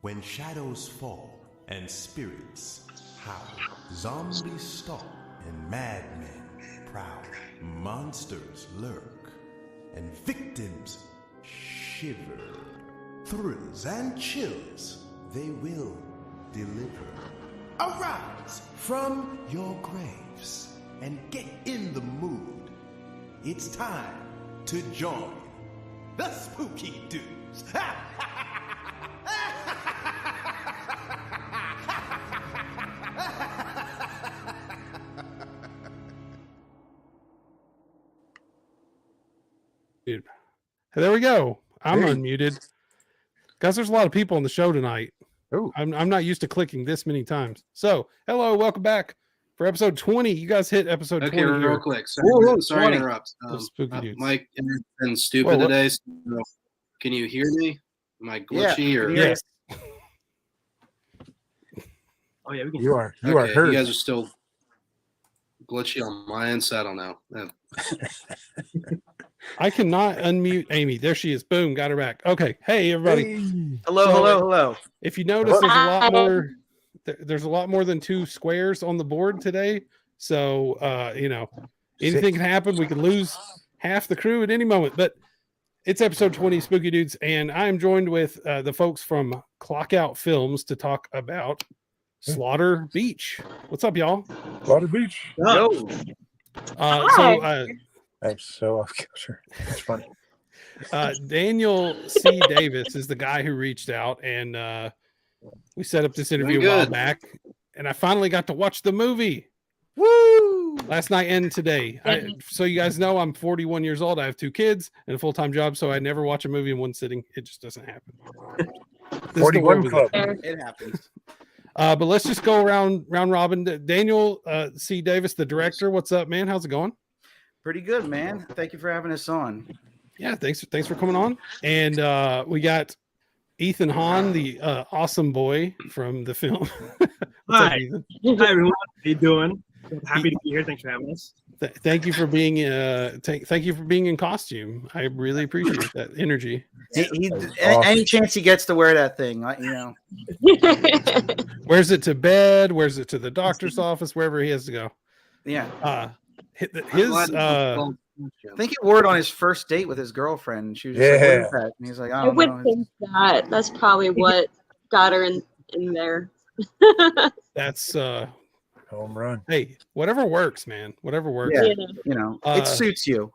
When shadows fall and spirits howl, zombies stalk and madmen prowl, monsters lurk and victims shiver. Thrills and chills they will deliver. Arise from your graves and get in the mood. It's time to join the Spooky Dudes. Dude. There we go. I'm unmuted. Guys, there's a lot of people on the show tonight. Oh, I'm not used to clicking this many times. So, hello, welcome back for episode 20. You guys hit episode 20 real here. quick. Sorry to interrupt. Spooky Dudes. Mike has been stupid today. So can you hear me? Am I glitchy or? Yes. Oh yeah, we can. you are Okay, heard. you guys are still glitchy on my end, so I don't know. I cannot unmute Amy. There she is. Boom, got her back. Okay. Hey, everybody. Hey. Hello. If you notice, there's a lot more. There's a lot more than 2 squares on the board today. So, anything can happen. We could lose half the crew at any moment. But it's episode 20, Spooky Dudes, and I'm joined with the folks from ClockOut Films to talk about Slaughter Beach. What's up, y'all? Slaughter Beach. Yo. I'm so off kilter. It's funny. Daniel C. Davis is the guy who reached out, and we set up this interview a while back, and I finally got to watch the movie. Woo! Last night and today. So you guys know I'm 41 years old. I have 2 kids and a full-time job, so I never watch a movie in one sitting. It just doesn't happen. 41 Club. It happens. But let's just go round robin. Daniel C. Davis, the director. What's up, man? How's it going? Pretty good, man. Thank you for having us on. Yeah, thanks for coming on. And we got Ethan Hahn, the awesome boy from the film. Hi. Up, Ethan? Hi, everyone. How you doing? Happy to be here. Thanks for having us. Thank you for being thank you for being in costume. I really appreciate that energy. Any chance he gets to wear that thing, Wears it to bed, wears it to the doctor's office, wherever he has to go. Yeah. I I think he wore it on his first date with his girlfriend. She was just like, what is that? And he's like, I I don't would know. think that. That's probably what got her in there. That's Home run. hey, whatever works, man. Whatever works. Yeah. It suits you.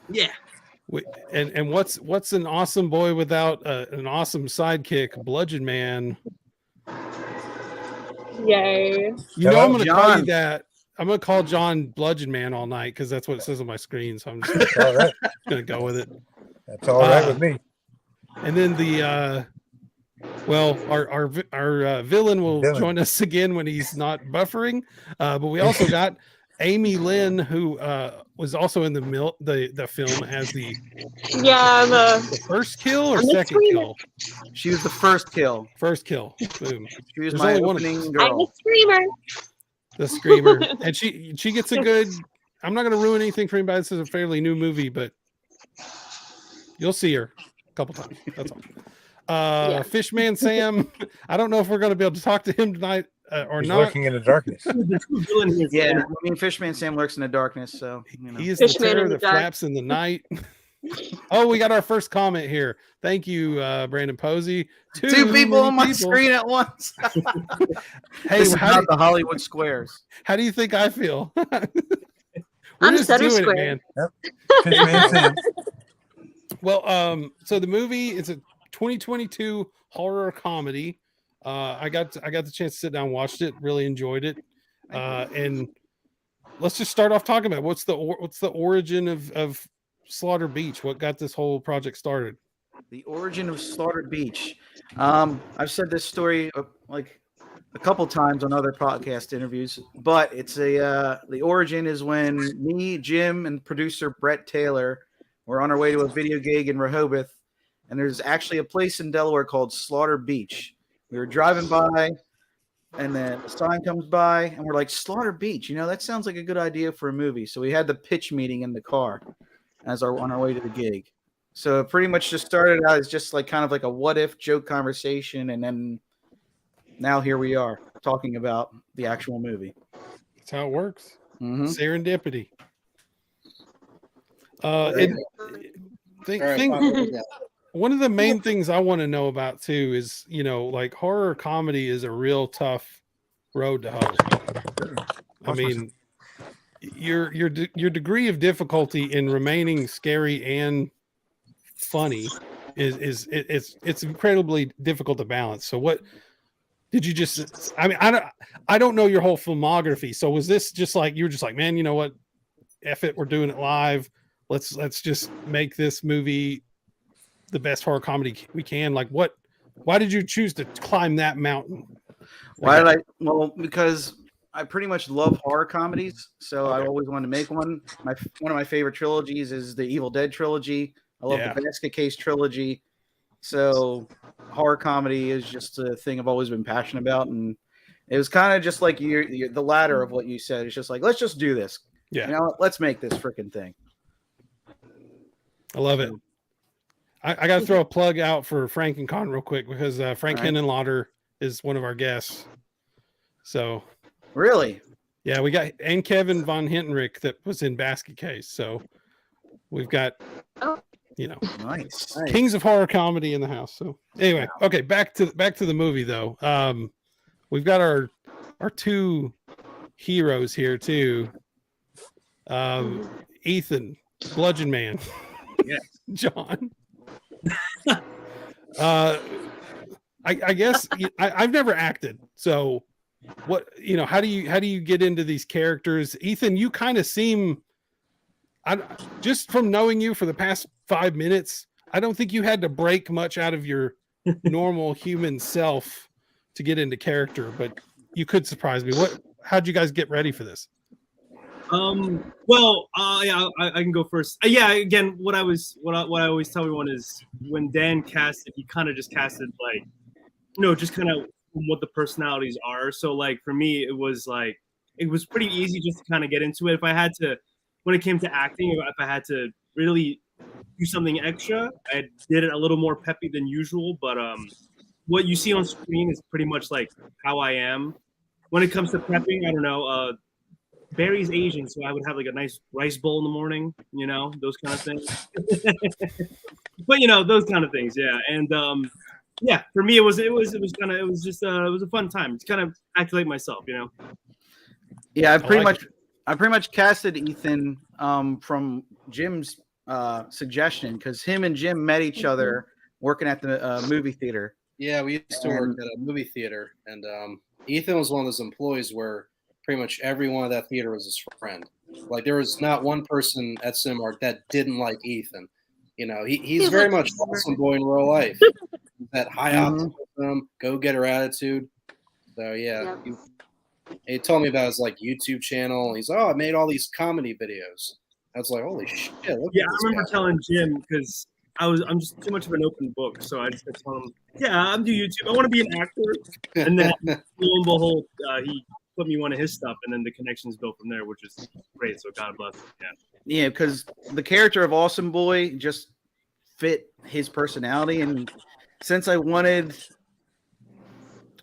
Yeah. And what's an awesome boy without an awesome sidekick, Bludgeon Man? Yay. You know, I'm going to call you John. that. I'm going to call John Bludgeon Man all night because that's what it says on my screen. So I'm just All right. going to go with it. That's all right with me. And then our villain will join us again when he's not buffering. But we also got Amy Lynn, who was also in the film as the first kill or second kill. She was the first kill. First kill. Boom. She was There's my only one- opening I'm a girl. screamer. The screamer, and she gets a good. I'm not going to ruin anything for anybody. This is a fairly new movie, but you'll see her a couple times. That's all. Fishman Sam. I don't know if we're going to be able to talk to him tonight or He's not. lurking in the darkness. Yeah, I mean, Fishman Sam lurks in the darkness, so He is the Fishman terror in the that dark. flaps in the night. Oh, we got our first comment here. Thank you, Brandon Posey. Two people on my people. screen at once. Hey, This is how, not the Hollywood Squares. how do you think I feel? We're I'm just center doing it, square. man. Fishman Sam. Well, so the movie is a 2022 horror comedy. I got the chance to sit down and watched it. Really enjoyed it. And let's just start off talking about what's the origin of Slaughter Beach. What got this whole project started? The origin of Slaughter Beach. I've said this story like a couple times on other podcast interviews, but it's the origin is when me, Jim, and producer Brett Taylor were on our way to a video gig in Rehoboth, and there's actually a place in Delaware called Slaughter Beach. We were driving by, and then the sign comes by, and we're like, Slaughter Beach, that sounds like a good idea for a movie. So we had the pitch meeting in the car on our way to the gig. So it pretty much just started out as just like kind of like a what if joke conversation, and then now here we are talking about the actual movie. That's how it works. Mhm. Serendipity. Right. Think, All right, think, Pop, yeah. one of the main things I want to know about too is, like horror comedy is a real tough road to hoe. I mean, your degree of difficulty in remaining scary and funny it's incredibly difficult to balance. So what did you just? I mean, I don't know your whole filmography. So was this just like you were just like, man, you know what? F it, we're doing it live. Let's just make this movie the best horror comedy we can. Like, what? Why did you choose to climb that mountain? Why did I? Well, because I pretty much love horror comedies, so I Okay. always wanted to make one. One of my favorite trilogies is the Evil Dead trilogy. I love Yeah. the Basket Case trilogy. So horror comedy is just a thing I've always been passionate about, and it was kind of just like the latter of what you said. It's just like, let's just do this. Yeah. You know, let's make this freaking thing. I love it. I got to throw a plug out for Frank and Con real quick because Frank All right. Henenlotter is one of our guests. So Really? yeah, we got and Kevin von Hintenrich that was in Basket Case. So we've got Nice. kings of horror comedy in the house. So anyway, okay, back to the movie though. We've got our two heroes here too. Ethan, Bludgeon Man. Yes. John. I guess I've never acted, so what how do you get into these characters? Ethan, you kind of seem, just from knowing you for the past 5 minutes, I don't think you had to break much out of your normal human self to get into character, but you could surprise me. How'd you guys get ready for this? Well, yeah, I can go first. Yeah, again, what I always tell everyone is when Dan casted, he kind of just casted like, just kind of what the personalities are. So like for me, it was pretty easy just to kind of get into it. If I had to, when it came to acting, if I had to really do something extra, I did it a little more peppy than usual. But what you see on screen is pretty much like how I am. When it comes to prepping, I don't know. Barry's Asian, so I would have like a nice rice bowl in the morning, those kind of things. But those kind of things, yeah. And yeah, for me it was just a fun time. It's kind of act like myself, Yeah, I pretty like much casted Ethan from Jim's suggestion, because him and Jim met each other working at the movie theater. Yeah, we used to work at a movie theater, and Ethan was one of those employees where pretty much everyone at that theater was his friend. Like there was not one person at Cinemark that didn't like Ethan. He's very much awesome boy in real life. That high optimism, go-getter attitude. So yeah, he told me about his like YouTube channel. He's I made all these comedy videos. I was like, holy shit! Look Yeah, at I this remember guy. telling Jim because I'm just too much of an open book, so I just told him, yeah, I'm do YouTube. I want to be an actor, and then lo and behold, he put me one of his stuff, and then the connections built from there, which is great. So God bless him. Yeah, because the character of Awesome Boy just fit his personality, and since I wanted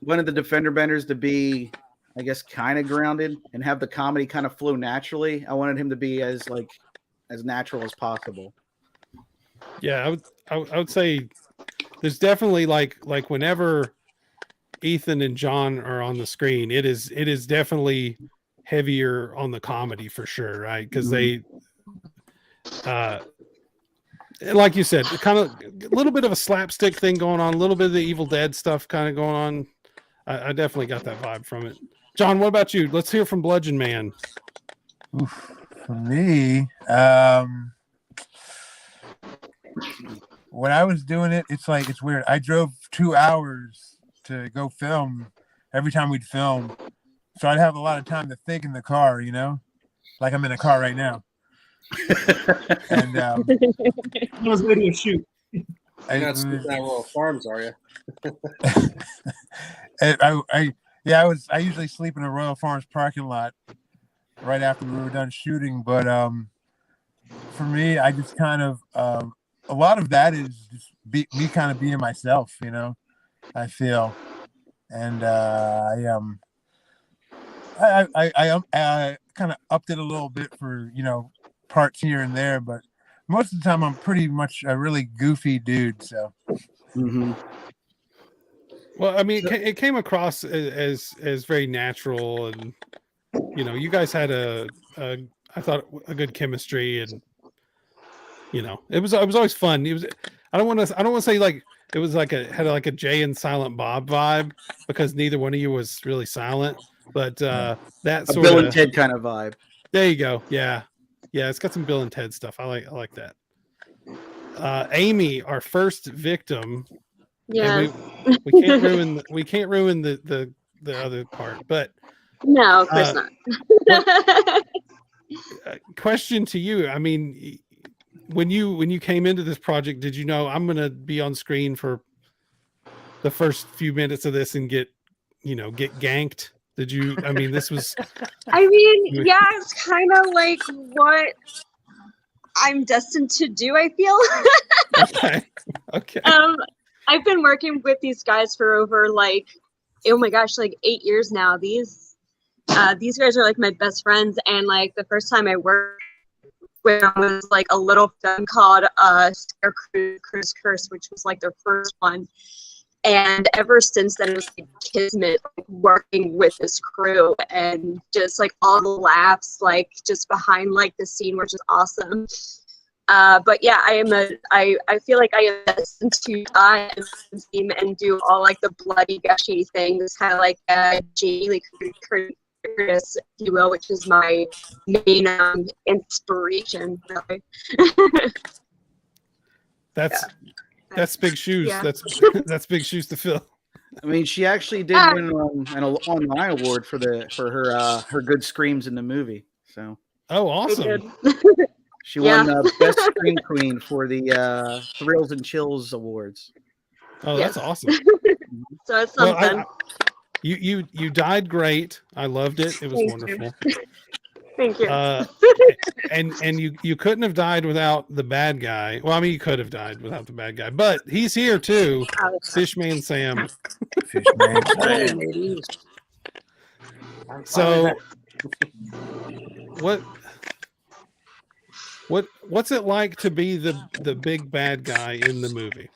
the Defender Benders to be, I guess, kind of grounded and have the comedy kind of flow naturally, I wanted him to be as natural as possible. Yeah, I would say there's definitely like whenever Ethan and John are on the screen, it is definitely heavier on the comedy for sure, right? Because they like you said, kind of a little bit of a slapstick thing going on, a little bit of the Evil Dead stuff kind of going on. I definitely got that vibe from it. John, what about you? Let's hear from Bludgeon Man. Oof, for me, when I was doing it, it's weird. I drove 2 hours to go film every time we'd film. So I'd have a lot of time to think in the car, like I'm in a car right now. And I was ready to shoot. You're not sleeping at Royal Farms, are you? I usually sleep in a Royal Farms parking lot right after we were done shooting. But for me, I just kind of a lot of that is just me kind of being myself, I feel. And I kind of upped it a little bit for, parts here and there, but most of the time I'm pretty much a really goofy dude. So. Mm-hmm. Well, I mean, it came across as very natural, and you guys had I thought a good chemistry, and it was always fun. It was I don't want to say like it was like had like a Jay and Silent Bob vibe, because neither one of you was really silent, but that A sort Bill of and Ted kind of vibe. There you go. Yeah, it's got some Bill and Ted stuff. I like that. Amy, our first victim. Yeah. We can't ruin the other part, but No, of course not. Question to you. I mean, when you came into this project, did you know I'm going to be on screen for the first few minutes of this and get ganked? Did you? I mean, this was. I mean, yeah, it's kind of like what I'm destined to do, I feel. Okay. I've been working with these guys for over like, oh my gosh, like 8 years now. These guys are like my best friends, and like the first time I worked with them was like a little film called Scarecrow's Curse, which was like their first one. And ever since then, it was like kismet, like, working with this crew, and just like all the laughs, like just behind like the scene, which is awesome. But yeah, I feel like I am destined to die in this team and do all like the bloody gushy things, kind of like Jamie Lee Curtis, if you will, which is my main inspiration. Really. That's big shoes. Yeah. That's big shoes to fill. I mean, she actually did win an online award for her good screams in the movie. So. Oh, awesome! She won Best Scream Queen for the Thrills and Chills Awards. Oh, that's awesome! So it's something. Well, you died great. I loved it. It was wonderful. Thank you. And you couldn't have died without the bad guy. Well, I mean, you could have died without the bad guy, but he's here too. Fishman Sam. Fishman Sam. So, what's it like to be the big bad guy in the movie?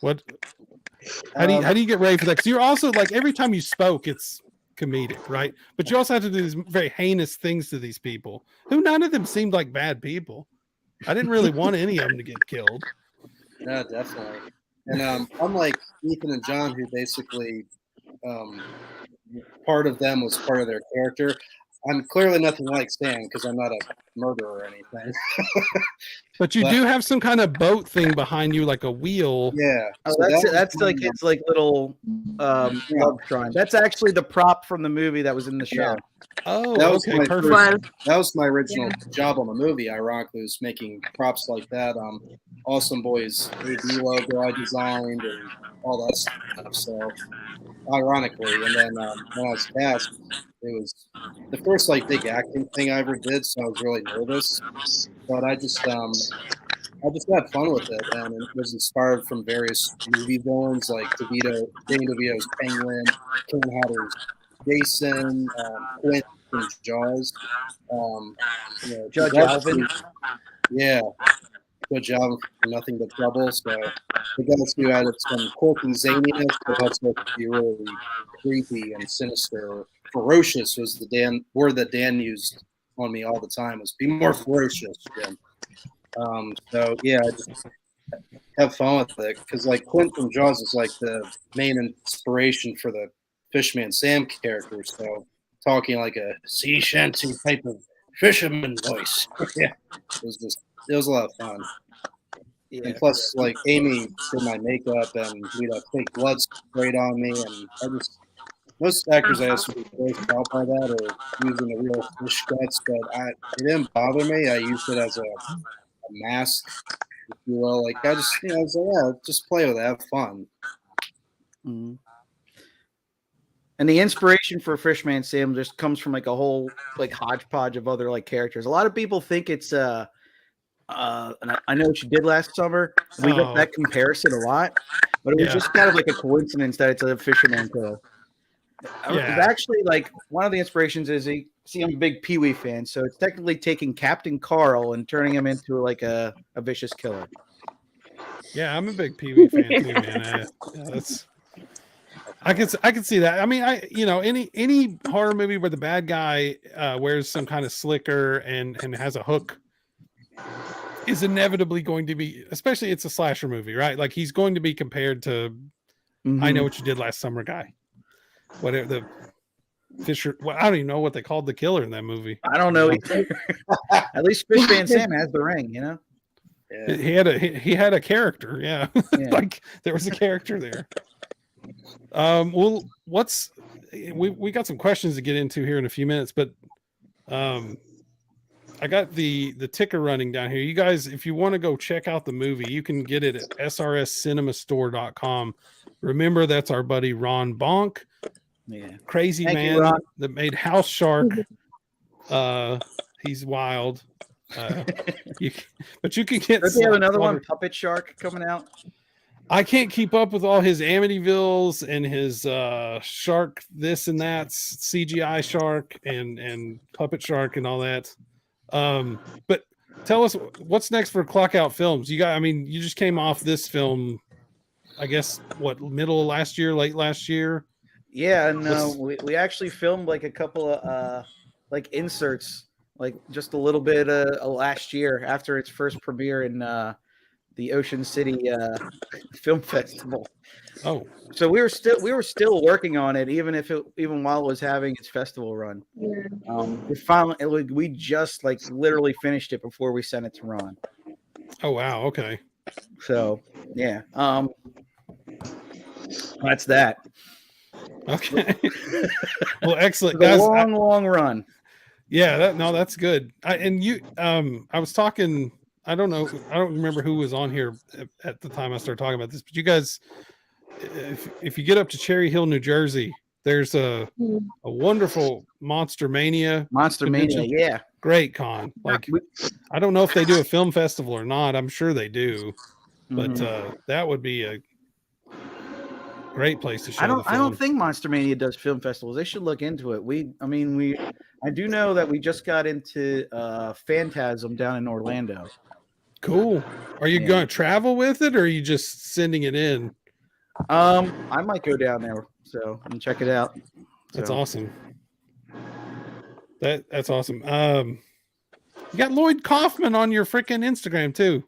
How do you get ready for that? Because you're also like, every time you spoke, it's comedic, right? But you also have to do these very heinous things to these people, who none of them seemed like bad people. I didn't really want any of them to get killed. No, definitely. And unlike Ethan and John, who basically part of them was part of their character, I'm clearly nothing like Sam, because I'm not a murderer or anything. But you do have some kind of boat thing behind you, like a wheel. Yeah. Oh, that's like his like little love shrine. That's actually the prop from the movie that was in the show. Oh, that was okay, perfect. That was my original job on the movie. Ironically, was making props like that. Awesome Boys AD logo I designed and all that stuff. So, ironically, and then when I was cast, it was the first like big acting thing I ever did, so I was really nervous. But I just had fun with it, and it was inspired from various movie villains like Danny DeVito's Penguin, King Hatter's Jason, Quint from Jaws, Judge Alvin. Yeah, Judge Alvin from Nothing But Trouble. So the guys who added some quirky zaniness, but also could be really creepy and sinister. Ferocious was the word that Dan used on me all the time, was be more ferocious, Jim. So yeah, I just have fun with it, because like Quint from Jaws is like the main inspiration for the Fishman Sam character. So talking like a sea shanty type of fisherman voice. Yeah, it was a lot of fun. Yeah. And plus, like Amy did my makeup, and we'd have fake blood sprayed on me, and most actors I asked would be grossed out by that, or using the real fish guts, but it didn't bother me. I used it as a mask, if you will. Like I just, I was like, yeah, just play with it, have fun. Mm-hmm. And the inspiration for Fishman Sam just comes from like a whole like hodgepodge of other like characters. A lot of people think it's And I know what you did last summer. We got that comparison a lot, but it was just kind of like a coincidence that it's a fisherman killer. Yeah. Actually, like one of the inspirations is I'm a big Pee Wee fan, so it's technically taking Captain Carl and turning him into like a vicious killer. Yeah, I'm a big Pee Wee fan too, man. That's I can see that. I mean, any horror movie where the bad guy wears some kind of slicker and has a hook is inevitably going to be, especially it's a slasher movie, right? Like he's going to be compared to I Know What You Did Last Summer guy. Whatever the Fisher, well, I don't even know what they called the killer in that movie. I don't know either. At least Fish Van Sam has the ring, you know. Yeah. He had a character, yeah. Like there was a character there. Well, we got some questions to get into here in a few minutes, but I got the ticker running down here. You guys, if you want to go check out the movie, you can get it at srscinemastore.com. Remember, that's our buddy Ron Bonk. Yeah. Crazy Thank man you, that made House Shark. He's wild. But you can get. Does he have another one, Puppet Shark, coming out? I can't keep up with all his Amityvilles and his shark this and that, CGI shark and Puppet Shark and all that. But tell us what's next for ClockOut Films. You just came off this film, I guess, middle of last year, late last year? Yeah, no, we actually filmed like a couple of like inserts, like just a little bit last year after its first premiere in the Ocean City Film Festival. Oh, so we were still working on it, even while it was having its festival run. We just like literally finished it before we sent it to Ron. Oh wow, okay. So yeah, that's that. Okay. Well, excellent. Guys, long run. Yeah, that's good. I was talking. I don't remember who was on here at the time I started talking about this, but you guys, if you get up to Cherry Hill, New Jersey, there's a wonderful Monster Mania. Yeah. Great con. Like, I don't know if they do a film festival or not. I'm sure they do, but that would be a great place to show. I don't think Monster Mania does film festivals. They should look into it. I do know that we just got into Phantasm down in Orlando. Cool. Are you going to travel with it, or are you just sending it in? I might go down there and check it out. That's awesome. That's awesome. You got Lloyd Kaufman on your freaking Instagram too.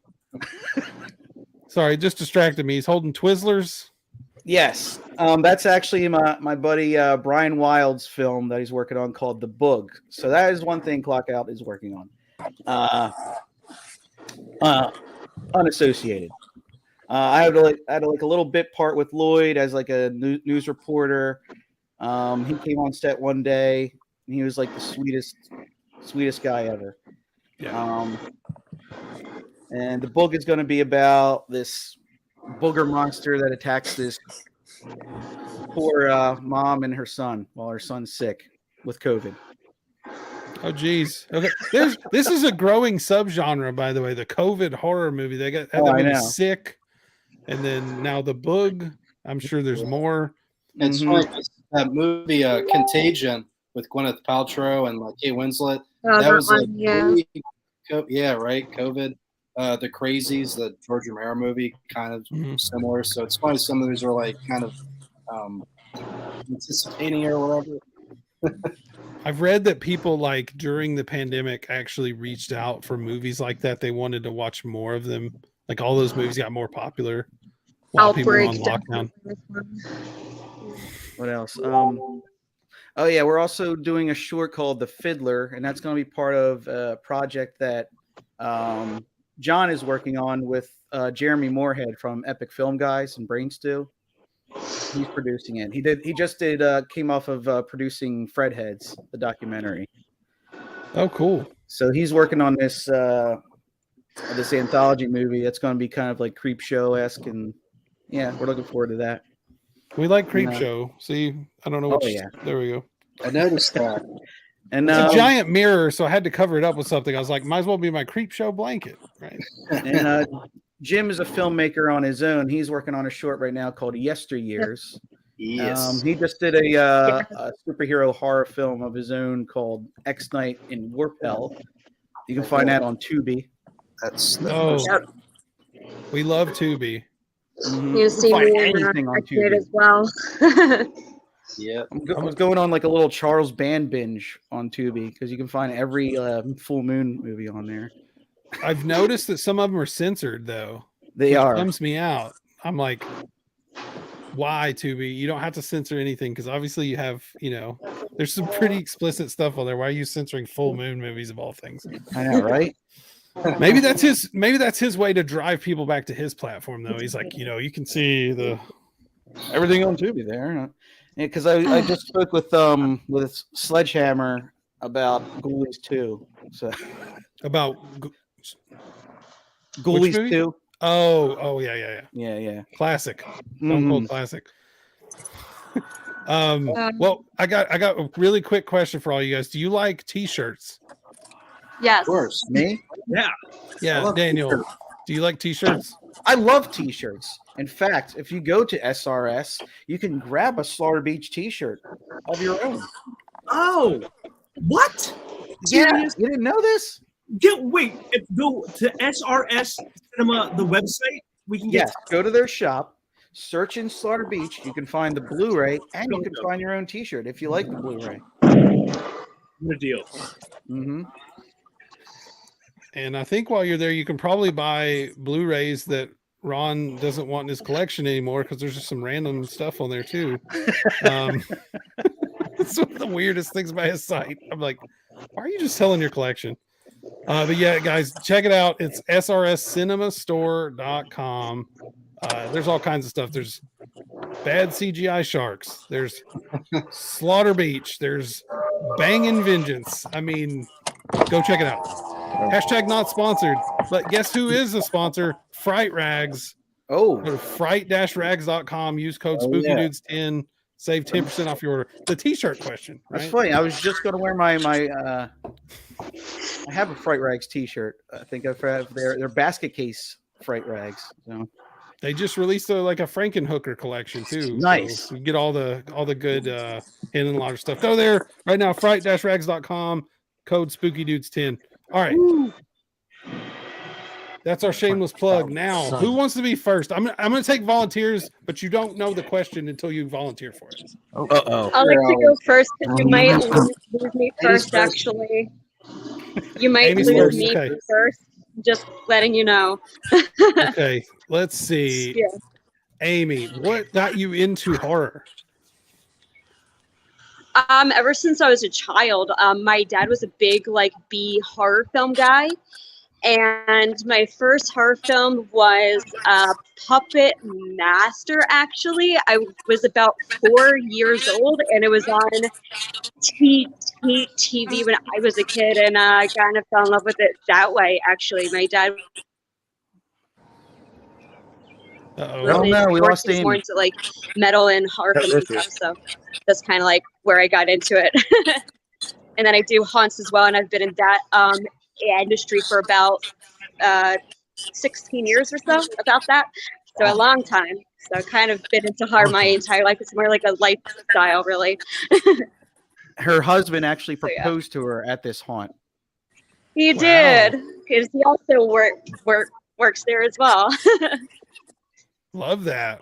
Sorry, it just distracted me. He's holding Twizzlers. Yes. That's actually my buddy Brian Wild's film that he's working on called The Boog. So that is one thing ClockOut is working on. Unassociated. I had a little bit part with Lloyd as like a news reporter. He came on set one day and he was like the sweetest guy ever. Yeah. And The Boog is going to be about this booger monster that attacks this poor mom and her son while her son's sick with COVID. Oh geez. Okay. This is a growing subgenre, by the way. The COVID horror movie. They got sick, and then now The Boog. I'm sure there's more. It's funny, that movie Contagion with Gwyneth Paltrow and Kate Winslet. That was right. COVID. The Crazies, the George Romero movie, kind of similar. So it's funny some of these are like kind of anticipating or whatever. I've read that people during the pandemic actually reached out for movies like that. They wanted to watch more of them. Like all those movies got more popular while people were on lockdown. What else? Oh yeah, we're also doing a short called The Fiddler, and that's going to be part of a project that John is working on with Jeremy Moorhead from Epic Film Guys and Brain Stew. He's producing it. He just came off of producing Fredheads, the documentary. Oh, cool. So he's working on this anthology movie that's going to be kind of like Creep Show-esque, and yeah, we're looking forward to that. We like Creep Show. See, I don't know what. Oh, yeah. There we go. I noticed that. And It's a giant mirror, so I had to cover it up with something. I was like, might as well be my creep show blanket, right? and Jim is a filmmaker on his own. He's working on a short right now called Yesteryears. Yes. He just did a superhero horror film of his own called X Night in Warp Hell. You can find that on Tubi. That's We love Tubi. Mhm. You see find me anything on it Tubi. as well. yeah. I was going on like a little Charles Band binge on Tubi because you can find every full moon movie on there. I've noticed that some of them are censored though. They which are. bums me out. I'm like, why Tubi? You don't have to censor anything because obviously you have, there's some pretty explicit stuff on there. Why are you censoring full moon movies of all things? I know, right? Maybe that's his way to drive people back to his platform though. He's like, you can see Everything on Tubi there. Because I just spoke with Sledgehammer about Ghoulies 2. So about Ghoulies movie? 2. Oh yeah. Yeah. Classic. Stone Cold classic. Well, I got a really quick question for all you guys. Do you like t-shirts? Yes. Of course. Me? Yeah, Daniel. Do you like t-shirts? I love t-shirts. In fact, if you go to SRS, you can grab a Slaughter Beach t-shirt of your own. Oh, what? Yeah, Serious? you didn't know this? Wait, go to SRS Cinema, the website. We can get. Yes, go to their shop, search in Slaughter Beach. You can find the Blu-ray, and you can find your own t-shirt if you like the Blu-ray. What a deal. Mm-hmm. And I think while you're there, you can probably buy Blu-rays that Ron doesn't want in his collection anymore because there's just some random stuff on there too. It's one of the weirdest things about his site. I'm like, why are you just selling your collection? But yeah, guys, check it out. It's srscinemastore.com. There's all kinds of stuff. There's bad CGI sharks. There's Slaughter Beach. There's Bangin' Vengeance. I mean, go check it out. Hashtag not sponsored, but guess who is a sponsor? Fright Rags. Oh, Go to fright-rags.com. Use code SpookyDudes10. Save 10% off your order. The t-shirt question. Right? that's funny. I was just going to wear my I have a Fright Rags t-shirt. I think I've had their basket case Fright Rags. So. They just released a Frankenhooker collection too. Nice. So you get all the good Hand and Lauder stuff. Go there right now. Fright-rags.com. Code SpookyDudes10. All right. Woo. That's our shameless plug. Now, who wants to be first? I'm going to take volunteers, but you don't know the question until you volunteer for it. Uh-oh. I like to go first because you might lose me first, actually. You might Amy's lose first, me okay. first. Just letting you know. Okay, let's see. Yeah. Amy, what got you into horror? Ever since I was a child, my dad was a big B horror film guy, and my first horror film was Puppet Master. Actually, I was about 4 years old, and it was on TV when I was a kid, and I kind of fell in love with it that way. Actually, my dad. Uh-oh. We lost Amy. More into metal and horror film and stuff, so that's kind of where I got into it. And then I do haunts as well, and I've been in that industry for about 16 years or so, about that. So a long time. So I've kind of been into horror my entire life. It's more like a lifestyle, really. Her husband actually proposed to her at this haunt. He did, because he also works there as well. Love that.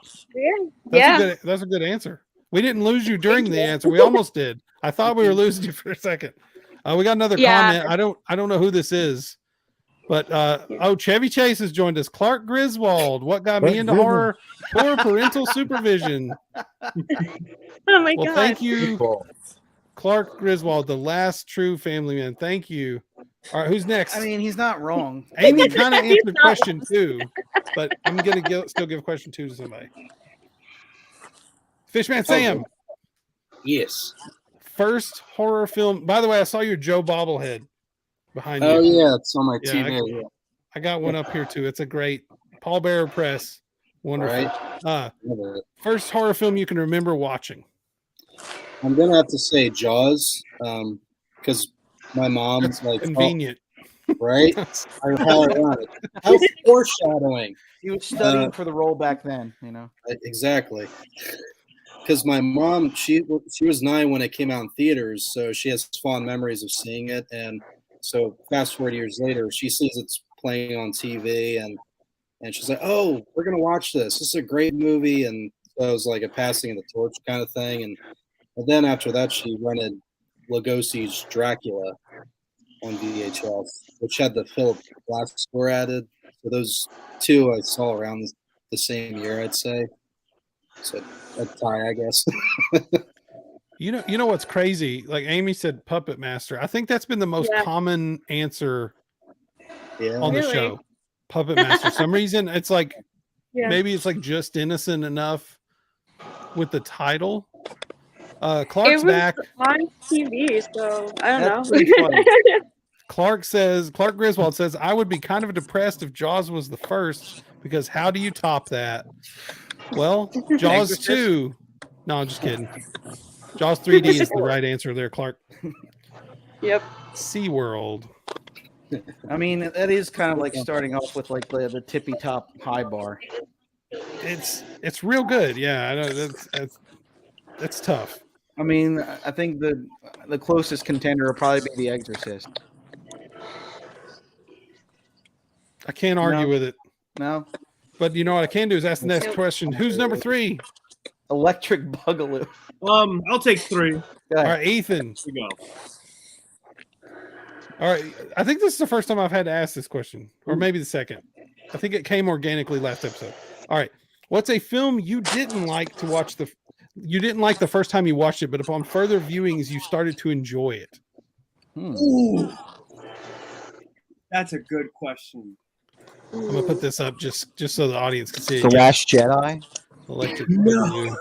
Yeah. That's a good answer. We didn't lose you during the answer. We almost did. I thought we were losing you for a second. We got another comment. I don't know who this is, but Chevy Chase has joined us. Clark Griswold. What got me into horror? Poor parental supervision. Oh my God. Thank you, Clark Griswold, the last true family man. Thank you. All right, who's next? I mean, he's not wrong. Amy kind of answered question 2, but I'm gonna still give question 2 to somebody. Fishman Sam. Yes. First horror film. By the way, I saw your Joe bobblehead behind you. Oh yeah, it's on my TV. I got one up here too. It's a great Paul Bearer Press. Wonderful. Right. First horror film you can remember watching. I'm gonna have to say Jaws. because my mom That's like convenient. right? How ironic. How foreshadowing. He was studying for the role back then, you know. Exactly. Because my mom, she was 9 when it came out in theaters, so she has fond memories of seeing it. And so fast forward years later, she sees it's playing on TV, and she's like, "Oh, we're gonna watch this. This is a great movie." And so it was like a passing of the torch kind of thing. And then after that, she rented Lugosi's Dracula on VHS, which had the Philip Glass score added. So those two I saw around the same year, I'd say. So a tie, I guess. You know what's crazy? Like Amy said, Puppet Master. I think that's been the most common answer on the show. Puppet Master. For some reason, it's like maybe it's like just innocent enough with the title. Clark's back on TV, so I don't That's know. pretty funny. Clark Griswold says, I would be kind of depressed if Jaws was the first, because how do you top that? Well, Jaws 2. No, I'm just kidding. Jaws 3D is the right answer there, Clark. Yep. SeaWorld. I mean, that is kind of like starting off with like the tippy top high bar. It's real good. Yeah, I know that's tough. I mean, I think the closest contender will probably be The Exorcist. I can't argue with it. No. But you know what I can do is ask the next question. Who's number 3? Electric Boogaloo. I'll take 3. All right, Ethan. Here we go. All right. I think this is the first time I've had to ask this question, or maybe the second. I think it came organically last episode. All right. What's a film you didn't like to watch you didn't like the first time you watched it, but upon further viewings you started to enjoy it? Ooh. That's a good question. I'm gonna put this up just so the audience can see it. The Last Jedi. Electric No.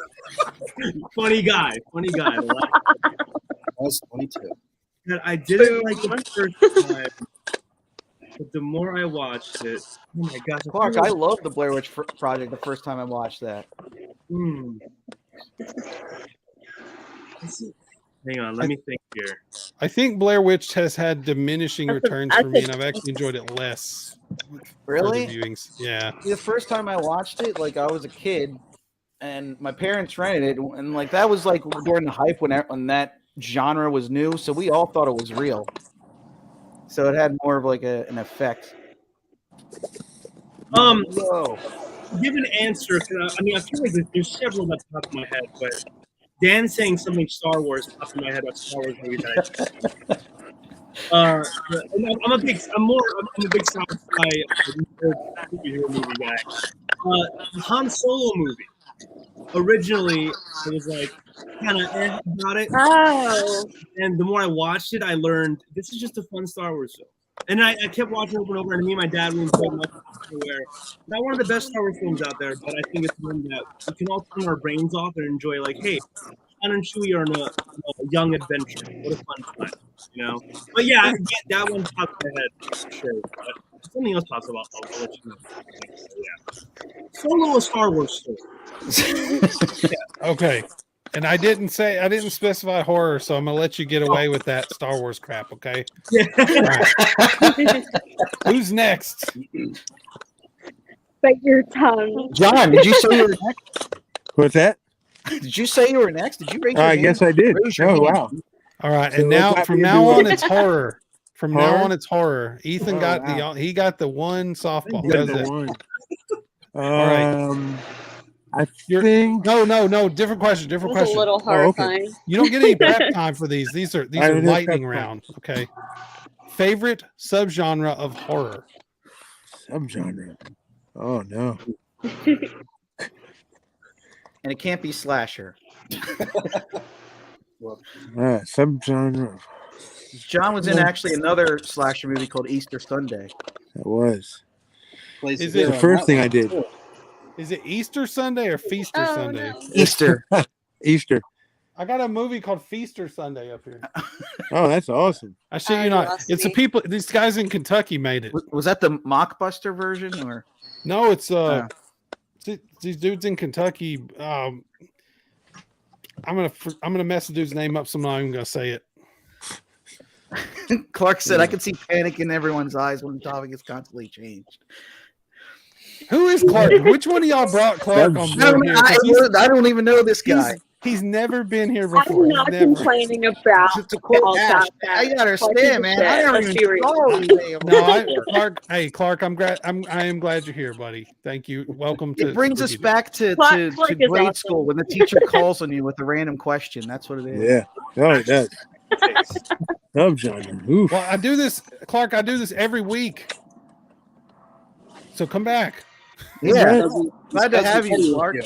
Funny guy. That's 22. That I didn't like the first time, but the more I watched it, oh my gosh! Clark, I love the Blair Witch Project the first time I watched that. Hang on, let me think here. I think Blair Witch has had diminishing returns for me, and I've actually enjoyed it less. Really? Viewings. Yeah. The first time I watched it, like I was a kid, and my parents rented it, and like that was like during the hype when that genre was new, so we all thought it was real. So it had more of like an effect. Whoa. Give an answer. I mean, I feel like there's several at the top of my head, but Dan saying something Star Wars popped in my head about Star Wars movies. I'm a big sci-fi superhero movie guy. The Han Solo movie. Originally, I was like kind of about it. Oh. And the more I watched it, I learned this is just a fun Star Wars film. And I kept watching over and over, and me and my dad were enjoying much everywhere. Not one of the best Star Wars films out there, but I think it's one that we can all turn our brains off and enjoy. Like, hey, Han and Chewie are on a young adventure. What a fun time, you know? But yeah, that one popped in my head for sure. But if something else pops about, I'll let you know. So, yeah. Solo a Star Wars story. Yeah. Okay. And I didn't specify horror, so I'm gonna let you get away with that Star Wars crap, okay? Yeah. Right. Who's next? Bite your tongue. John, did you say you were next? What's that? Did you say you were next? Did you raise your hand? I guess I did. Oh, wow. All right, and now from now on it's horror. From now on it's horror. Ethan got the one softball. That was it. All right. I think no, different question. It's a little horrifying. Okay. You don't get any prep time for these. These are lightning round. Okay. Favorite subgenre of horror. Subgenre. Oh no. And it can't be slasher. Subgenre. John was in actually another slasher movie called Easter Sunday. It was. Is it the first thing I did? Is it Easter Sunday or Feaster Sunday? No. Easter. Easter. I got a movie called Feaster Sunday up here. Oh, that's awesome. I shit you not. It's these guys in Kentucky made it. Was that the Mockbuster version or? No, it's these dudes in Kentucky. I'm gonna mess the dude's name up, so I'm not even gonna say it. Clark said, "I can see panic in everyone's eyes when the topic is constantly changed." Who is Clark? Which one of y'all brought Clark on board here? 'Cause I don't even know this guy. He's never been here I'm before. not He's never. complaining about To quote all Ash, that. I gotta understand, man. I never Let's even be real. saw you. No, Clark. Hey, Clark. I am glad you're here, buddy. Thank you. Welcome to. It brings us back to Clark is grade awesome. school when the teacher calls on you with a random question. That's what it is. Yeah. Oh, it does. Subgenre. Oof. Well, I do this, Clark. I do this every week. So come back. Yeah. Glad to have you, Clark.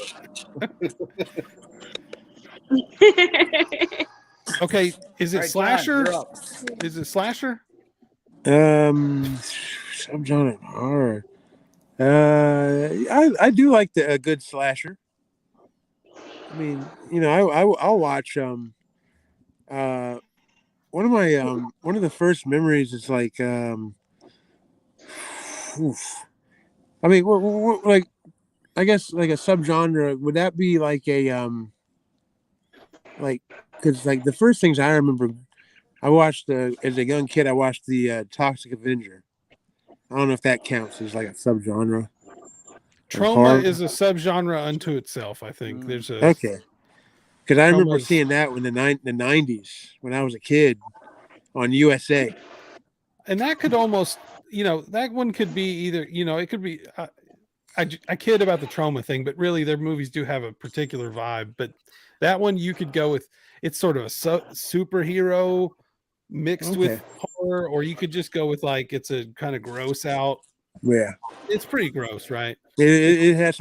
Okay, is it All right, slasher? John, you're up. Is it slasher? Subgenre horror. I do like a good slasher. I mean, I'll watch one of my one of the first memories is like I mean, like I guess like a subgenre, would that be like a like, because like the first things I remember, I watched as a young kid, I watched the Toxic Avenger. I don't know if that counts as like a subgenre. Trauma is a subgenre unto itself. I think there's a okay, because I remember Trauma's- seeing that in the 90s when I was a kid on USA. and that could almost, that one could be either, it could be. I kid about the trauma thing, but really their movies do have a particular vibe. But that one you could go with. It's sort of a superhero mixed with horror, or you could just go with like it's a kind of gross out. Yeah, it's pretty gross, right? It has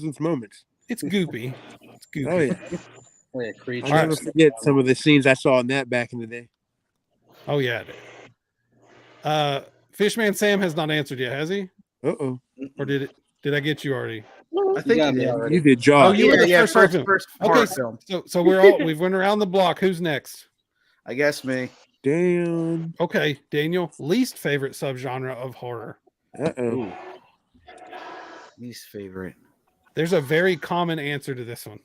its moments. It's goopy. It's goopy. Oh yeah. Like a creature. I'll never forget some of the scenes I saw in that back in the day. Oh yeah. Fishman Sam has not answered yet, has he? Uh-oh. Or did I get you already? I think you did. You did Jaws. Oh, you were the first horror okay, film. So we've went around the block. Who's next? I guess me. Damn. Okay, Daniel. Least favorite subgenre of horror. Uh-oh. Least favorite. There's a very common answer to this one.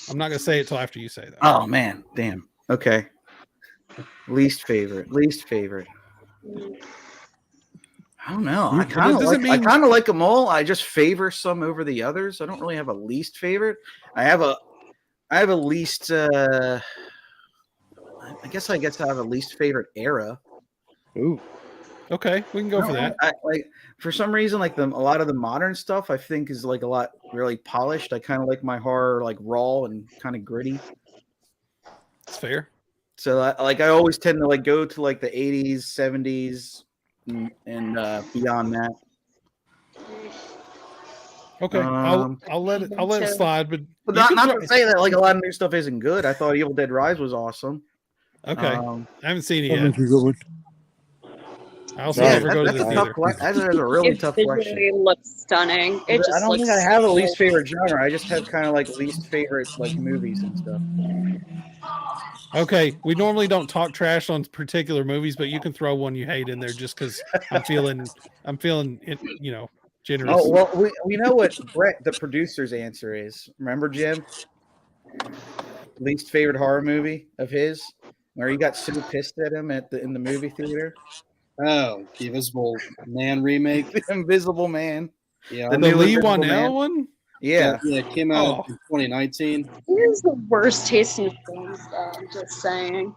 I'm not gonna say it till after you say that. Oh man, damn. Okay. Least favorite. I don't know. I kind of like them all. I just favor some over the others. I don't really have a least favorite. I have a least. I guess I have a least favorite era. Ooh. Okay, we can go for that. For some reason, like a lot of the modern stuff, I think is like a lot really polished. I kind of like my horror like raw and kind of gritty. It's fair. So I always tend to like go to like the 80s, 70s, and beyond that. Okay, I'll let it slide, but not to say that like a lot of new stuff isn't good. I thought Evil Dead Rise was awesome. Okay, I haven't seen it yet. I also Yeah, never go to the theater. That's a really tough question. It looks stunning. It just I don't looks think I have a least favorite genre. I just have kind of like least favorite like movies and stuff. Okay, we normally don't talk trash on particular movies, but you can throw one you hate in there just because I'm feeling, generous. Oh well, we know what Brett, the producer's answer is. Remember, Jim? Least favorite horror movie of his, where he got so pissed at him in the movie theater. Oh, the Invisible Man remake. The Invisible Man. Yeah, the Lee Wanell one. Yeah, it came out in 2019. He has the worst taste in films, though. I'm just saying.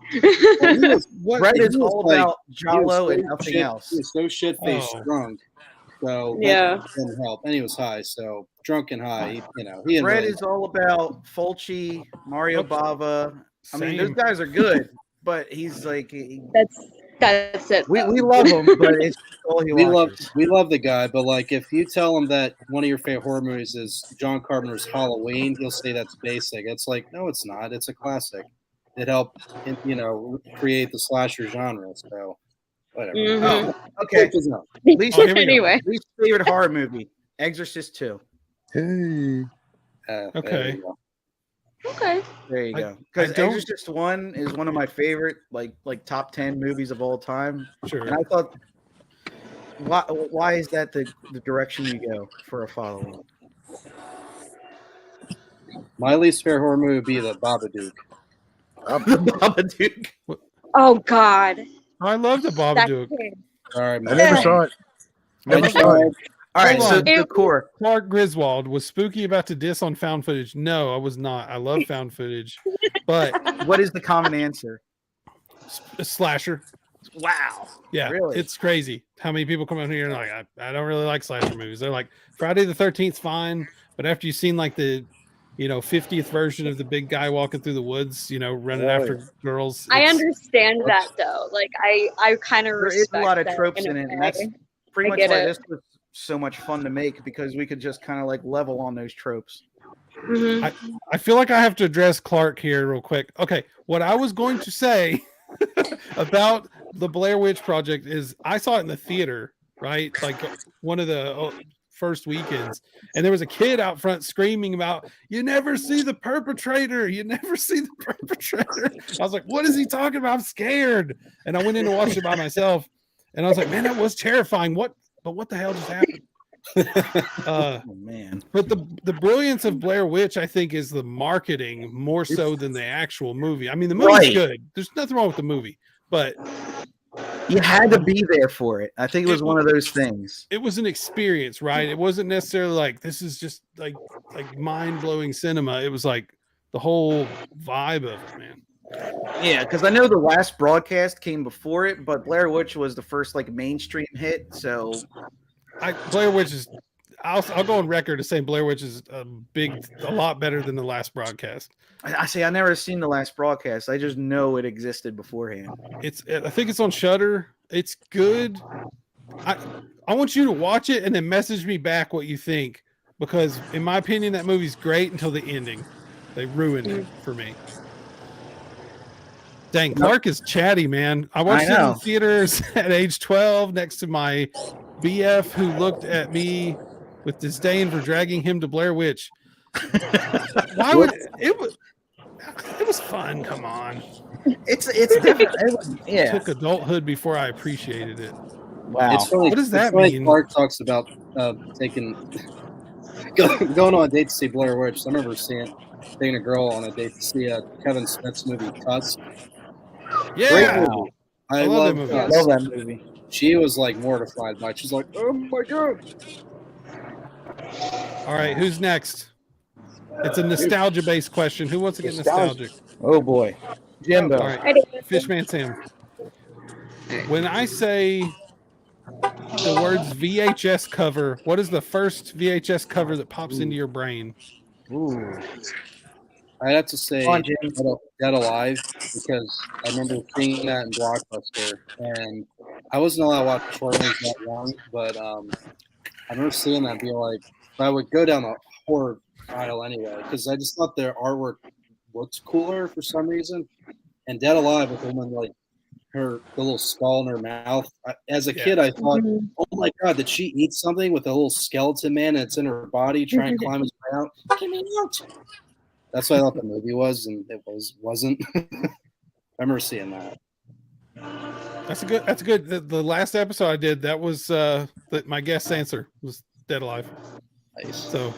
Brett is all about Jalo and nothing else. He was so shit-faced drunk. So yeah, that didn't help. And he was high, so drunk and high. He Brett is all about Fulci, Mario Bava. I mean, those Same. guys are good, but he's like that's it. we love him, but it's all he watches. We love the guy, but like if you tell him that one of your favorite horror movies is John Carpenter's Halloween, he'll say that's basic. It's like, no, it's not. It's a classic. It helped, create the slasher genre. So whatever. Mhm. Oh, okay. Least Anyway. least favorite horror movie: Exorcist 2. Hey. Okay. Okay. There you go. Because Exorcist 1 is one of my favorite, like top 10 movies of all time. Sure. And I thought, why is that the direction you go for a follow-up? My least favorite horror movie would be the Babadook. The Babadook. Oh God, I love the that Babadook. kid. Sorry, I man. never saw it. Never saw it. All right, Hold so on. the core. Clark Griswold, was Spooky about to diss on found footage? No, I was not. I love found footage, but What is the common answer? a slasher. Wow. Yeah, Really? it's crazy how many people come out here and like, I don't really like slasher movies. They're like, Friday the 13th, fine, but after you've seen like the 50th version of the big guy walking through the woods, running after girls. I it's- understand that though. Like I kind of There is respect a lot of that tropes in in a it, and way. that's pretty I much get why it. this was so much fun to make, because we could just kind of like level on those tropes. Mhm. I feel like I have to address Clark here real quick. Okay, what I was going to say about the Blair Witch Project is I saw it in the theater, right? Like one of the first weekends, and there was a kid out front screaming about, "You never see the perpetrator! You never see the perpetrator!" I was like, "What is he talking about? I'm scared!" And I went in and watched it by myself, and I was like, "Man, that was terrifying. What the hell just happened?" Oh man. But the brilliance of Blair Witch, I think, is the marketing more so than the actual movie. I mean, the movie's Right. good. There's nothing wrong with the movie, but You had to be there for it. I think it was one of those things. it was an experience, right? It wasn't necessarily like this is just like mind-blowing cinema. It was like the whole vibe of it, man. Yeah, because I know the last broadcast came before it, but Blair Witch was the first like mainstream hit. So Blair Witch is. I'll go on record to say Blair Witch is a lot better than the last broadcast. I say I never seen the last broadcast. I just know it existed beforehand. I think it's on Shudder. It's good. I want you to watch it and then message me back what you think, because in my opinion that movie's great until the ending. They ruined it for me. Dang, Clark is chatty, man. I watched it in the theaters at age 12 next to my BF who looked at me with disdain for dragging him to Blair Witch. Why would it was fun. Come on. It's different. Yeah. Took adulthood before I appreciated it. Wow. It's funny. What does that it's funny mean? Clark talks about going on a date to see Blair Witch. I remember taking a girl on a date to see Kevin Smith's movie Tusk. Great Yeah. movie. I love love that movie. I Tusk. love that movie. She was like mortified by it. She's like, "Oh my god!" All right, who's next? It's a nostalgia-based question. Who wants to get nostalgic? Oh boy. Jimbo. All right, Fishman Sam. When I say the words VHS cover, what is the first VHS cover that pops into your brain? Ooh. I have to say Come on, James. Dead Alive, because I remember seeing that in Blockbuster, and I wasn't allowed to watch horror movies that young, but I remember seeing that and being like, I would go down a horror aisle anyway, because I just thought their artwork looked cooler for some reason. And Dead Alive with the woman like the little skull in her mouth. As a kid, I thought, oh my god, did she eat something with a little skeleton man and it's in her body trying to climb his way out? Get me out! That's what I thought the movie was, and it wasn't. I remember seeing that. That's good. The last episode I did, that was my guest answer was Dead Alive. Nice. So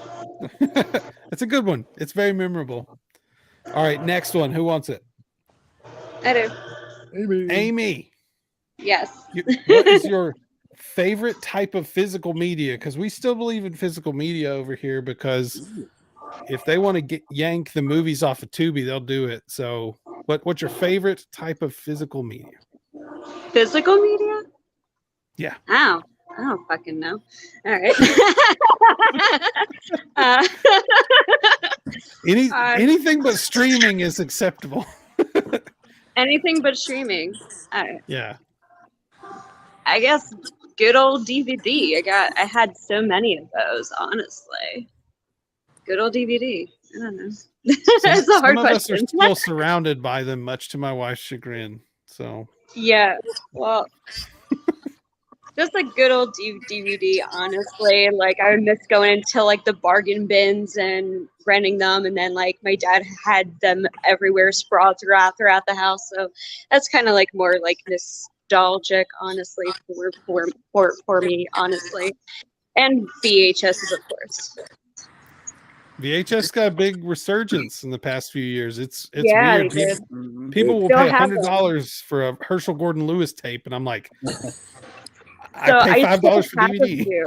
it's a good one. It's very memorable. All right, next one. Who wants it? I do. Amy. Yes. What is your favorite type of physical media? Because we still believe in physical media over here, because if they want to yank the movies off of Tubi, they'll do it. So what's your favorite type of physical media? Physical media? Yeah. Oh, I don't fucking know. All right. Anything but streaming is acceptable. Anything but streaming. All right. Yeah. I guess good old DVD. I had so many of those, honestly. Good old DVD. I don't know. That's a hard some of us question. are still surrounded by them, much to my wife's chagrin. So Yeah. Well, just a good old DVD, honestly. Like, I would miss going into like the bargain bins and renting them, and then like my dad had them everywhere, sprawled throughout the house. So that's kind of like more like nostalgic, honestly, for me, honestly. And VHSs, of course. VHS got a big resurgence in the past few years. It's Yeah, weird. they did. People will Still pay have them. $100 for a Herschel Gordon Lewis tape, and I'm like, So I pay $5 for still have a DVD. few.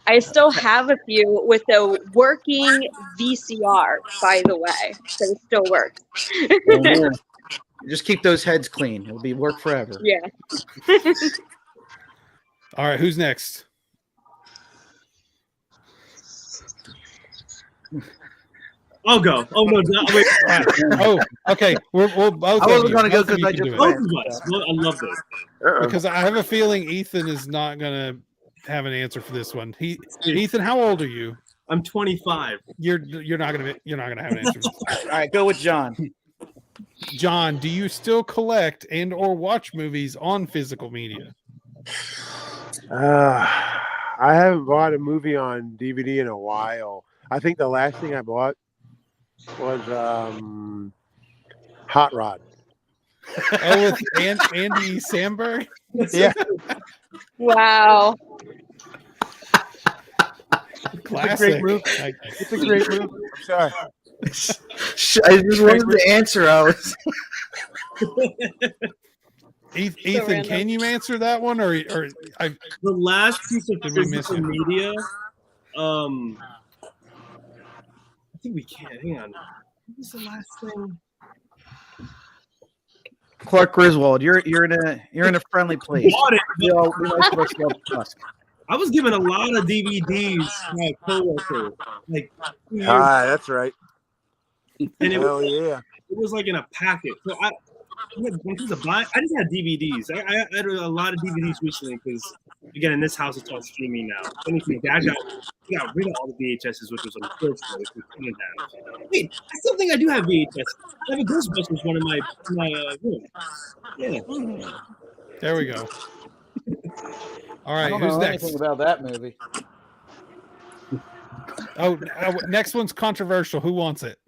I still have a few with a working VCR, by the way, so it still works. Just keep those heads clean. It'll be work forever. Yeah. All right, who's next? I'll go. Oh no, wait. Oh, okay. We'll both. I wasn't of you- gonna go both of 'cause you I can just do Both it. of us. Well, I love this. Because I have a feeling Ethan is not gonna have an answer for this one. Ethan, how old are you? I'm 25. You're not gonna have an answer. For this. All right, go with John. John, do you still collect and or watch movies on physical media? I haven't bought a movie on DVD in a while. I think the last thing I bought was Hot Rod. Oh, with Andy Samberg? Yeah. Wow. Classic. movie. It's a great movie. I'm sorry. I just wanted the answer. I was. Ethan, random. can you answer that one, or I? The last piece of Did we miss physical it? media. I think we can. Hang on. What was the last thing? Clark Griswold, you're in a friendly place. Bought it. We like to ourselves trust. I was given a lot of DVDs to my coworker, like 2 years, That's right. and it Hell yeah. was like in a packet. So I just had DVDs. I had a lot of DVDs recently because, again, in this house it's all streaming now. And if your dad got rid of all the VHSs, which was unfortunate, which we couldn't have. Wait, I still think I do have VHS. I have a Ghostbusters one in my room. Yeah. There we go. All I right, don't who's know next? anything about that movie. Oh, next one's controversial. Who wants it?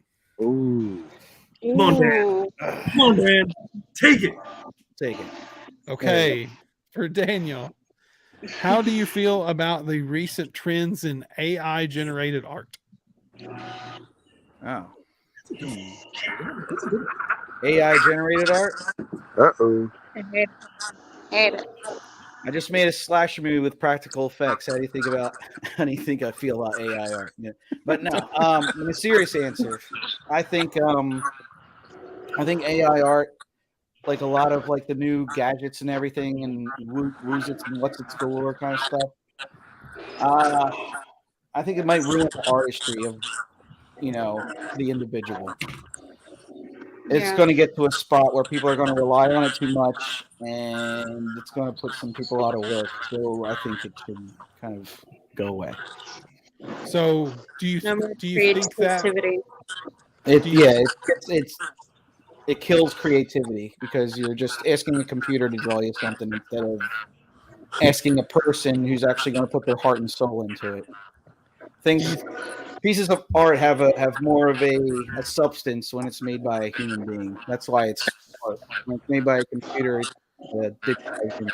Ooh. Come on, Dan. Ooh. Come on, man. Take it. Take it. Okay, for Daniel, how do you feel about the recent trends in AI generated art? Oh. AI generated art. Uh-oh. I hate it. I just made a slasher movie with practical effects. How do you think I feel about AI art? Yeah. But no, the serious answer, I think AI art, like a lot of like the new gadgets and everything and who's it's and what's its door kind of stuff. I think it might ruin the artistry of, the individual. It's Yeah. going to get to a spot where people are going to rely on it too much, and it's going to put some people out of work. So I think it should kind of go away. So, do you No more think that? creativity. It kills creativity because you're just asking the computer to draw you something instead of asking a person who's actually going to put their heart and soul into it. Pieces of art have more of a substance when it's made by a human being. That's why it's art. When it's made by a computer, it's a dictation.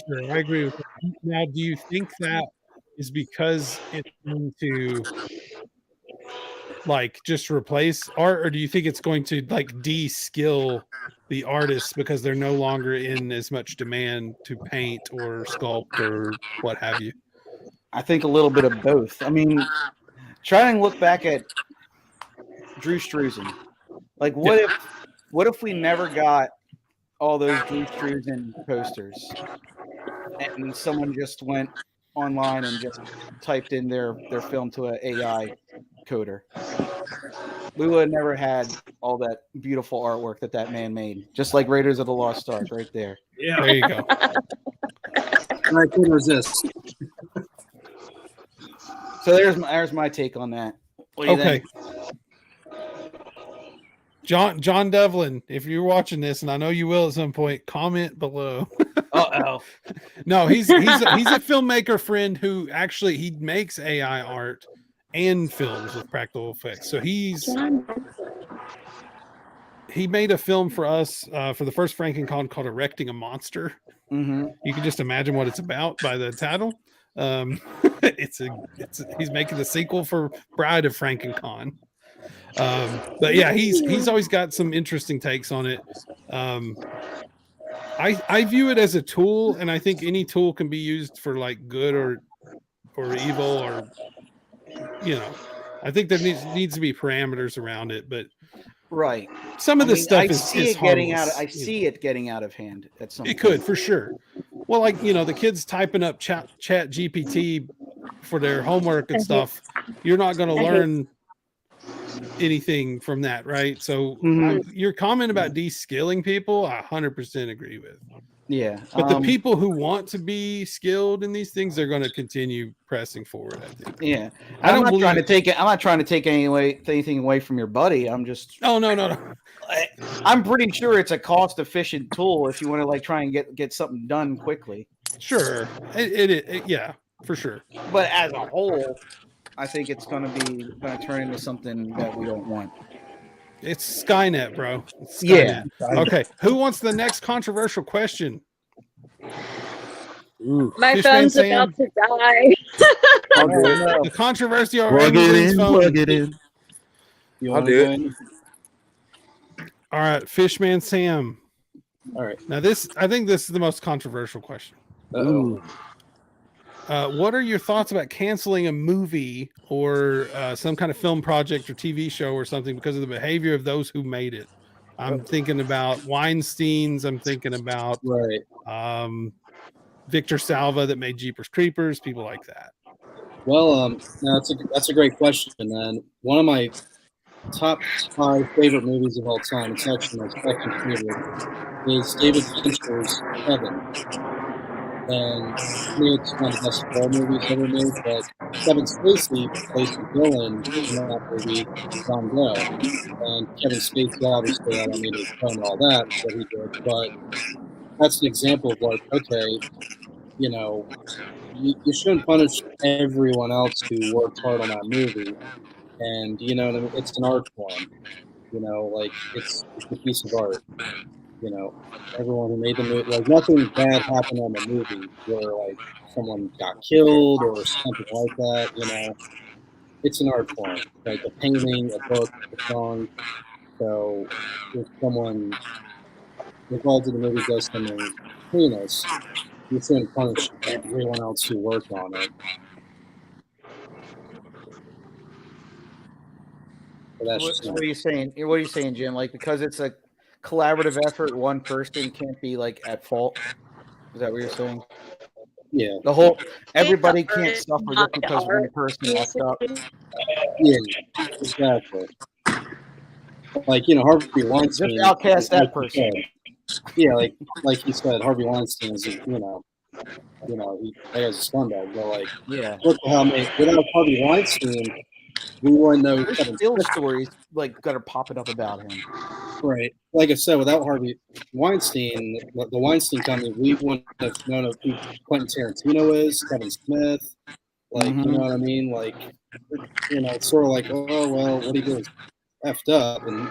Sure, I agree with that. Now, do you think that is because it's going to like just replace art, or do you think it's going to like de-skill the artists because they're no longer in as much demand to paint or sculpt or what have you? I think a little bit of both. I mean, try and look back at Drew Struzan. Like, what if we never got all those Drew Struzan posters, and someone just went online and just typed in their film to an AI coder? We would have never had all that beautiful artwork that man made. Just like Raiders of the Lost Ark, right there. Yeah. There you go. I couldn't resist. So there's my take on that. What do you Okay. think? John Devlin, if you're watching this, and I know you will at some point, comment below. Uh-oh. No, he's a filmmaker friend who actually he makes AI art and films with practical effects. So he made a film for us for the first FrankenCon called Erecting a Monster. Mm-hmm. You can just imagine what it's about by the title. He's making the sequel for Bride of Frankencon. But yeah, he's always got some interesting takes on it. I view it as a tool, and I think any tool can be used for like good or evil, or I think there needs to be parameters around it. But Right. some of this stuff I is see it harmless, getting out. I see it getting out of hand at some. It could for sure. Well, like the kids typing up chat GPT for their homework and stuff. You're not going to learn anything from that, right? So your comment about de-skilling people, I 100% agree with. Yeah, but the people who want to be skilled in these things, they're going to continue pressing forward, I think. Yeah, I'm not trying to take it. I'm not trying to take anything away from your buddy. I'm just. Oh no. I'm pretty sure it's a cost-efficient tool if you want to like try and get something done quickly. Sure, it yeah, for sure. But as a whole, I think it's going to turn into something that we don't want. It's Skynet, bro. It's Skynet. Yeah. Okay. Who wants the next controversial question? My phone's about to die. The controversy already. Plug it in. I'll do it. All right, Fishman Sam. All right. Now I think this is the most controversial question. What are your thoughts about canceling a movie or some kind of film project or TV show or something because of the behavior of those who made it? I'm thinking about Weinstein's. I'm thinking about Victor Salva that made Jeepers Creepers, people like that. Well, no, that's a great question, and one of my top 5 favorite movies of all time, it's actually my second favorite, is David Fincher's Heaven. And to me, it's one of the best horror movies ever made, but Kevin Spacey plays the villain in that movie, John Doe. And Kevin Spacey, obviously, I don't need to explain all that he did, but that's an example of like, okay, you shouldn't punish everyone else who worked hard on that movie. And, it's an art form, like it's a piece of art. Everyone who made the movie, like nothing bad happened on the movie where like someone got killed or something like that. It's an art form, like a painting, a book, a song. So if someone involved in the movie does something heinous, you shouldn't punish everyone else who worked on it. What are you saying? What are you saying, Jim? Like because it's a collaborative effort, one person can't be like at fault. Is that what you're saying? Yeah. Everybody can't suffer just because one person messed up. Yeah, exactly. Like Harvey Weinstein. Just outcast that person. Yeah, like you said, Harvey Weinstein is he is a scumbag. But like, look how without Harvey Weinstein, we wouldn't know. There's still stories like that are popping up about him. Right. Like I said, without Harvey Weinstein, the Weinstein company, we wouldn't have known who Quentin Tarantino is, Kevin Smith. Like, you know what I mean? Like, it's sort of like, oh, well, what he did was effed up, and,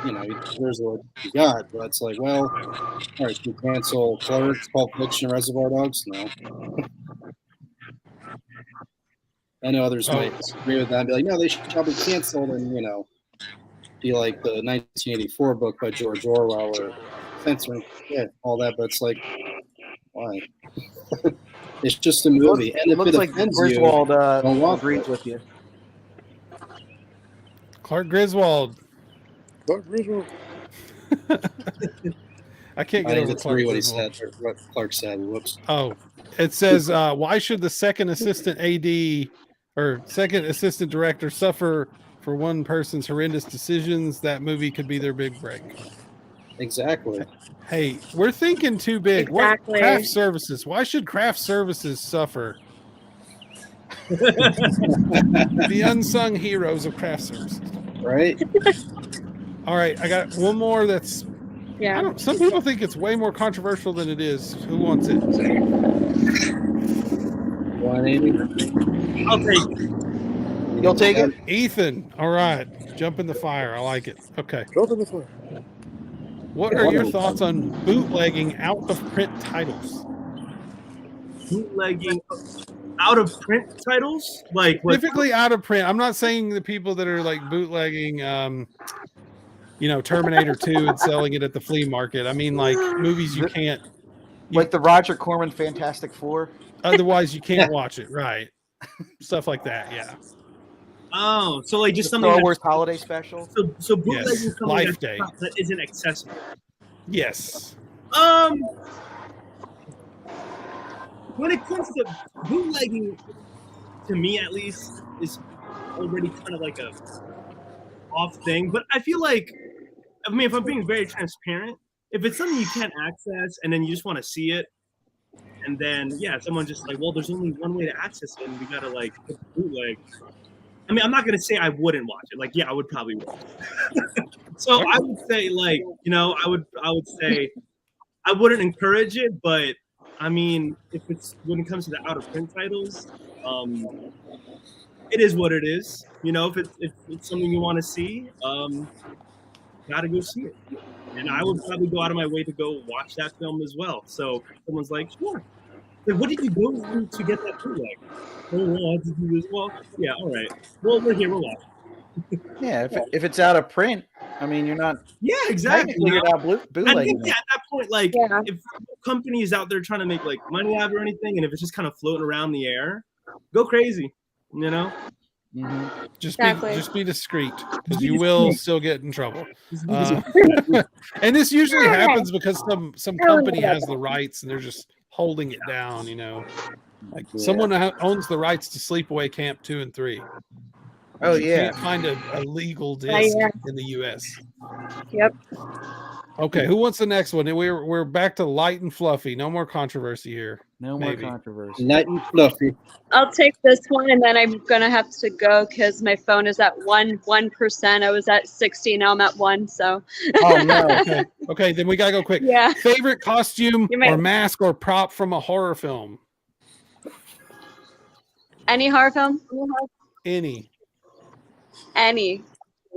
here's what you got. But it's like, well, all right, can you cancel Clerks, Pulp Fiction, Reservoir Dogs? No. I know others might disagree with that and be like, no, they should probably be canceled and, be like the 1984 book by George Orwell or censoring all that, but it's like, why? It's just a movie. And if it like offends Griswold agrees with you. Clark Griswold. I can't get over Clark what he said, or what Clark said. Whoops. Oh, it says, why should the second assistant AD or second assistant director suffer for one person's horrendous decisions? That movie could be their big break. Exactly. Hey, we're thinking too big. Exactly. What craft services? Why should craft services suffer? The unsung heroes of craft services. Right. All right, I got one more that's some people think it's way more controversial than it is. Who wants it? I'll take it. You'll take it? Ethan. All right. Jump in the fire. I like it. Okay. Jump in the fire. What are your thoughts on bootlegging out of print titles? Bootlegging. out of print titles, like what? Typically out of print. I'm not saying the people that are like bootlegging, Terminator 2 and selling it at the flea market. I mean, like movies you can't, Like the Roger Corman Fantastic Four. otherwise you can't watch it, right? Stuff like that, yeah. Oh, so like just The something Star that's, Wars holiday special. so bootlegging Yes, something Life Day. that isn't accessible. Yes. When it comes to bootlegging, to me at least, is already kind of like a off thing. But I feel like, I mean, if I'm being very transparent, if it's something you can't access and then you just want to see it, and then someone just like, well, there's only one way to access it, and we gotta like put the bootleg. I mean, I'm not gonna say I wouldn't watch it. Like, I would probably watch it. So I would say, like, I would say I wouldn't encourage it, but I mean, if it's when it comes to the out of print titles, it is what it is. If it's something you want to see, gotta go see it. And I would probably go out of my way to go watch that film as well. So someone's like, sure. Like, what did you go through to get that bootleg? Oh, well, I had to do this. Well, yeah, all right. Well, we're here. We're watching. Yeah, if it's out of print, I mean, you're not. Yeah, exactly. Figured out I bootlegging. think at that point, like, if companies out there trying to make like money out of it or anything, and if it's just kind of floating around the air, go crazy. Mm-hmm. Just Exactly. be discreet, because you will still get in trouble. And this usually happens because some company has the rights and they're just holding it down. Like someone owns the rights to Sleepaway Camp 2 and 3. Oh You yeah. can't find a legal disc in the U.S. Yep. Okay, who wants the next one? We're back to light and fluffy. No more controversy here. No more controversy. Light and fluffy. I'll take this one, and then I'm gonna have to go because my phone is at 1%. I was at 60, now I'm at 1. So. Oh no. Okay, then we gotta go quick. Yeah. Favorite costume You may- or mask or prop from a horror film? Any horror film? Any. Any.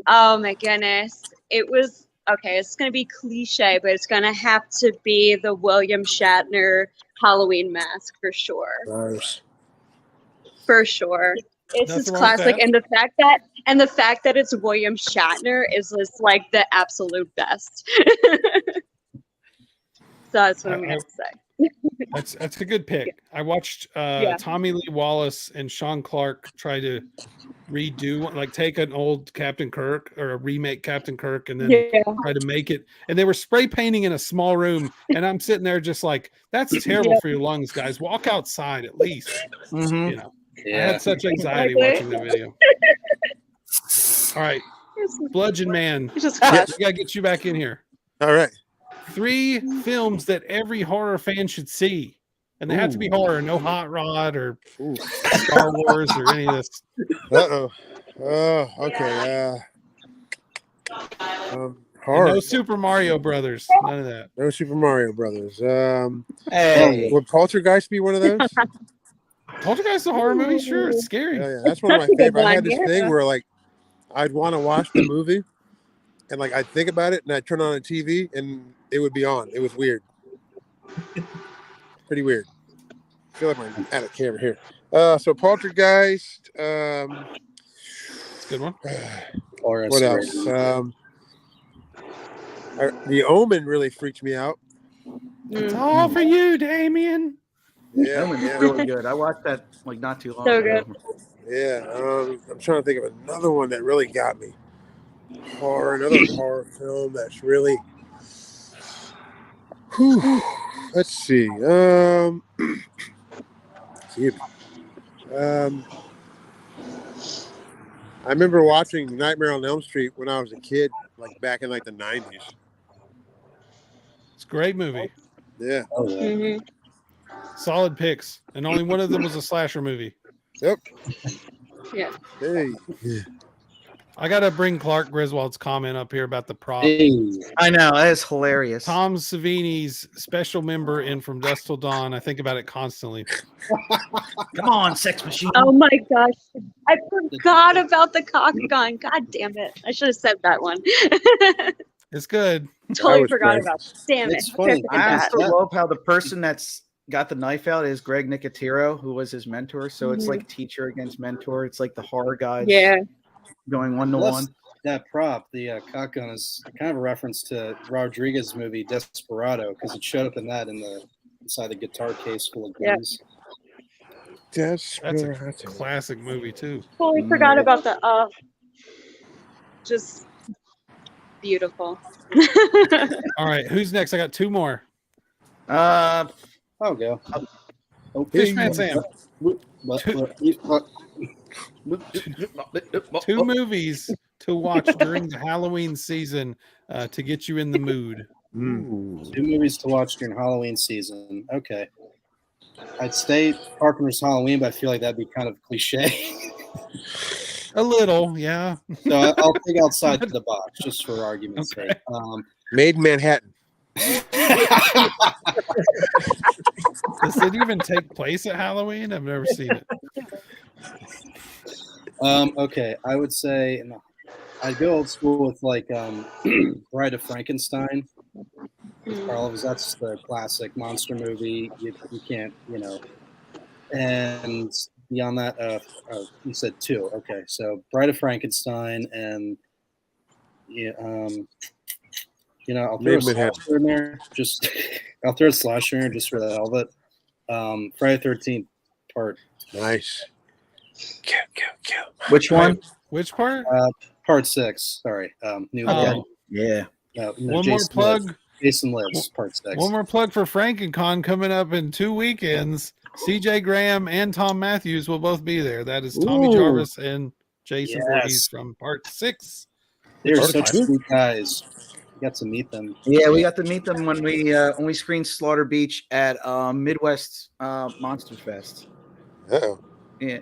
Oh my goodness. It was okay. It's gonna be cliche, but it's gonna have to be the William Shatner Halloween mask for sure. Nice. For sure. It's Nothing just wrong with classic, that. and the fact that it's William Shatner is just like the absolute best. So that's what I'm gonna say. That's a good pick. I watched Tommy Lee Wallace and Sean Clark try to redo, like take an old Captain Kirk or a remake Captain Kirk and then try to make it. And they were spray painting in a small room. And I'm sitting there just like, that's terrible for your lungs, guys. Walk outside at least. Mm-hmm. I had such anxiety watching the video. All right. Bludgeon Man. It's just We classic. gotta get you back in here. All right. 3 films that every horror fan should see. And they have to be horror, no Hot Rod or Star Wars or any of this. Uh-oh. Oh, okay. Horror. No Super Mario Brothers. None of that. No Super Mario Brothers. Hey. Would Poltergeist be one of those? Poltergeist is a horror movie? Sure, it's scary. Yeah, that's one of my favorite. I had this thing where like I'd want to watch the movie and like I'd think about it and I'd turn on a TV and it would be on. It was weird. Pretty weird. I feel like I'm out of camera here. So Poltergeist. It's a good one. Or What else? The Omen really freaked me out. It's all for you, Damien. Yeah, That one's yeah, really good. I watched that like not too long So ago. yeah. I'm trying to think of another one that really got me. Another horror film that's really. Whew. Let's see. Excuse me. I remember watching Nightmare on Elm Street when I was a kid, like back in like the 90s. It's a great movie. Yeah. Oh, yeah. Mhm. Solid picks. And only one of them was a slasher movie. Yep. Yeah. Hey. I got to bring Clark Griswold's comment up here about the prop. Hey. I know, that is hilarious. Tom Savini's special member in From Dusk Till Dawn. I think about it constantly. Come on, sex machine. Oh my gosh. I forgot about the cock gun. God damn it. I should have said that one. It's good. Totally was forgot great. about it. Damn It's it. funny. I I forgot also that. love how the person that's got the knife out is Greg Nicotero, who was his mentor. So it's like teacher against mentor. It's like the horror guys Yeah. going one to one. That prop, the cock gun, is kind of a reference to Rodriguez's movie Desperado, because it showed up in that inside the guitar case full of guns. That's a classic movie too. Totally forgot about the just beautiful. All right, who's next? I got two more. I'll go. Fishman Sam. Two movies to watch during the Halloween season to get you in the mood. Two movies to watch during Halloween season. Okay. I'd say Carpenter's Halloween, but I feel like that'd be kind of cliche. A little, yeah. So I'll think outside the box, just for argument's sake. Made in Manhattan. Does it even take place at Halloween? I've never seen it. Okay, I would say I'd go old school with like Bride of Frankenstein. That's the classic monster movie. You can't, And beyond that, you said two. Okay, so Bride of Frankenstein and I'll throw a slasher in there. I'll throw a slasher in there just for the hell of it. Friday the 13th part. Nice. Kill. Which one? Which part? Part 6. Sorry. New Okay. Yeah. One more plug. Jason Lives, part 6. One more plug for FrankenCon coming up in 2 weekends. CJ Graham and Tom Matthews will both be there. That is Tommy Jarvis and Jason Voorhees from part 6. They're such sweet guys. We got to meet them. Yeah, we got to meet them when we screened Slaughter Beach at Midwest Monster Fest. Uh-oh. Yeah.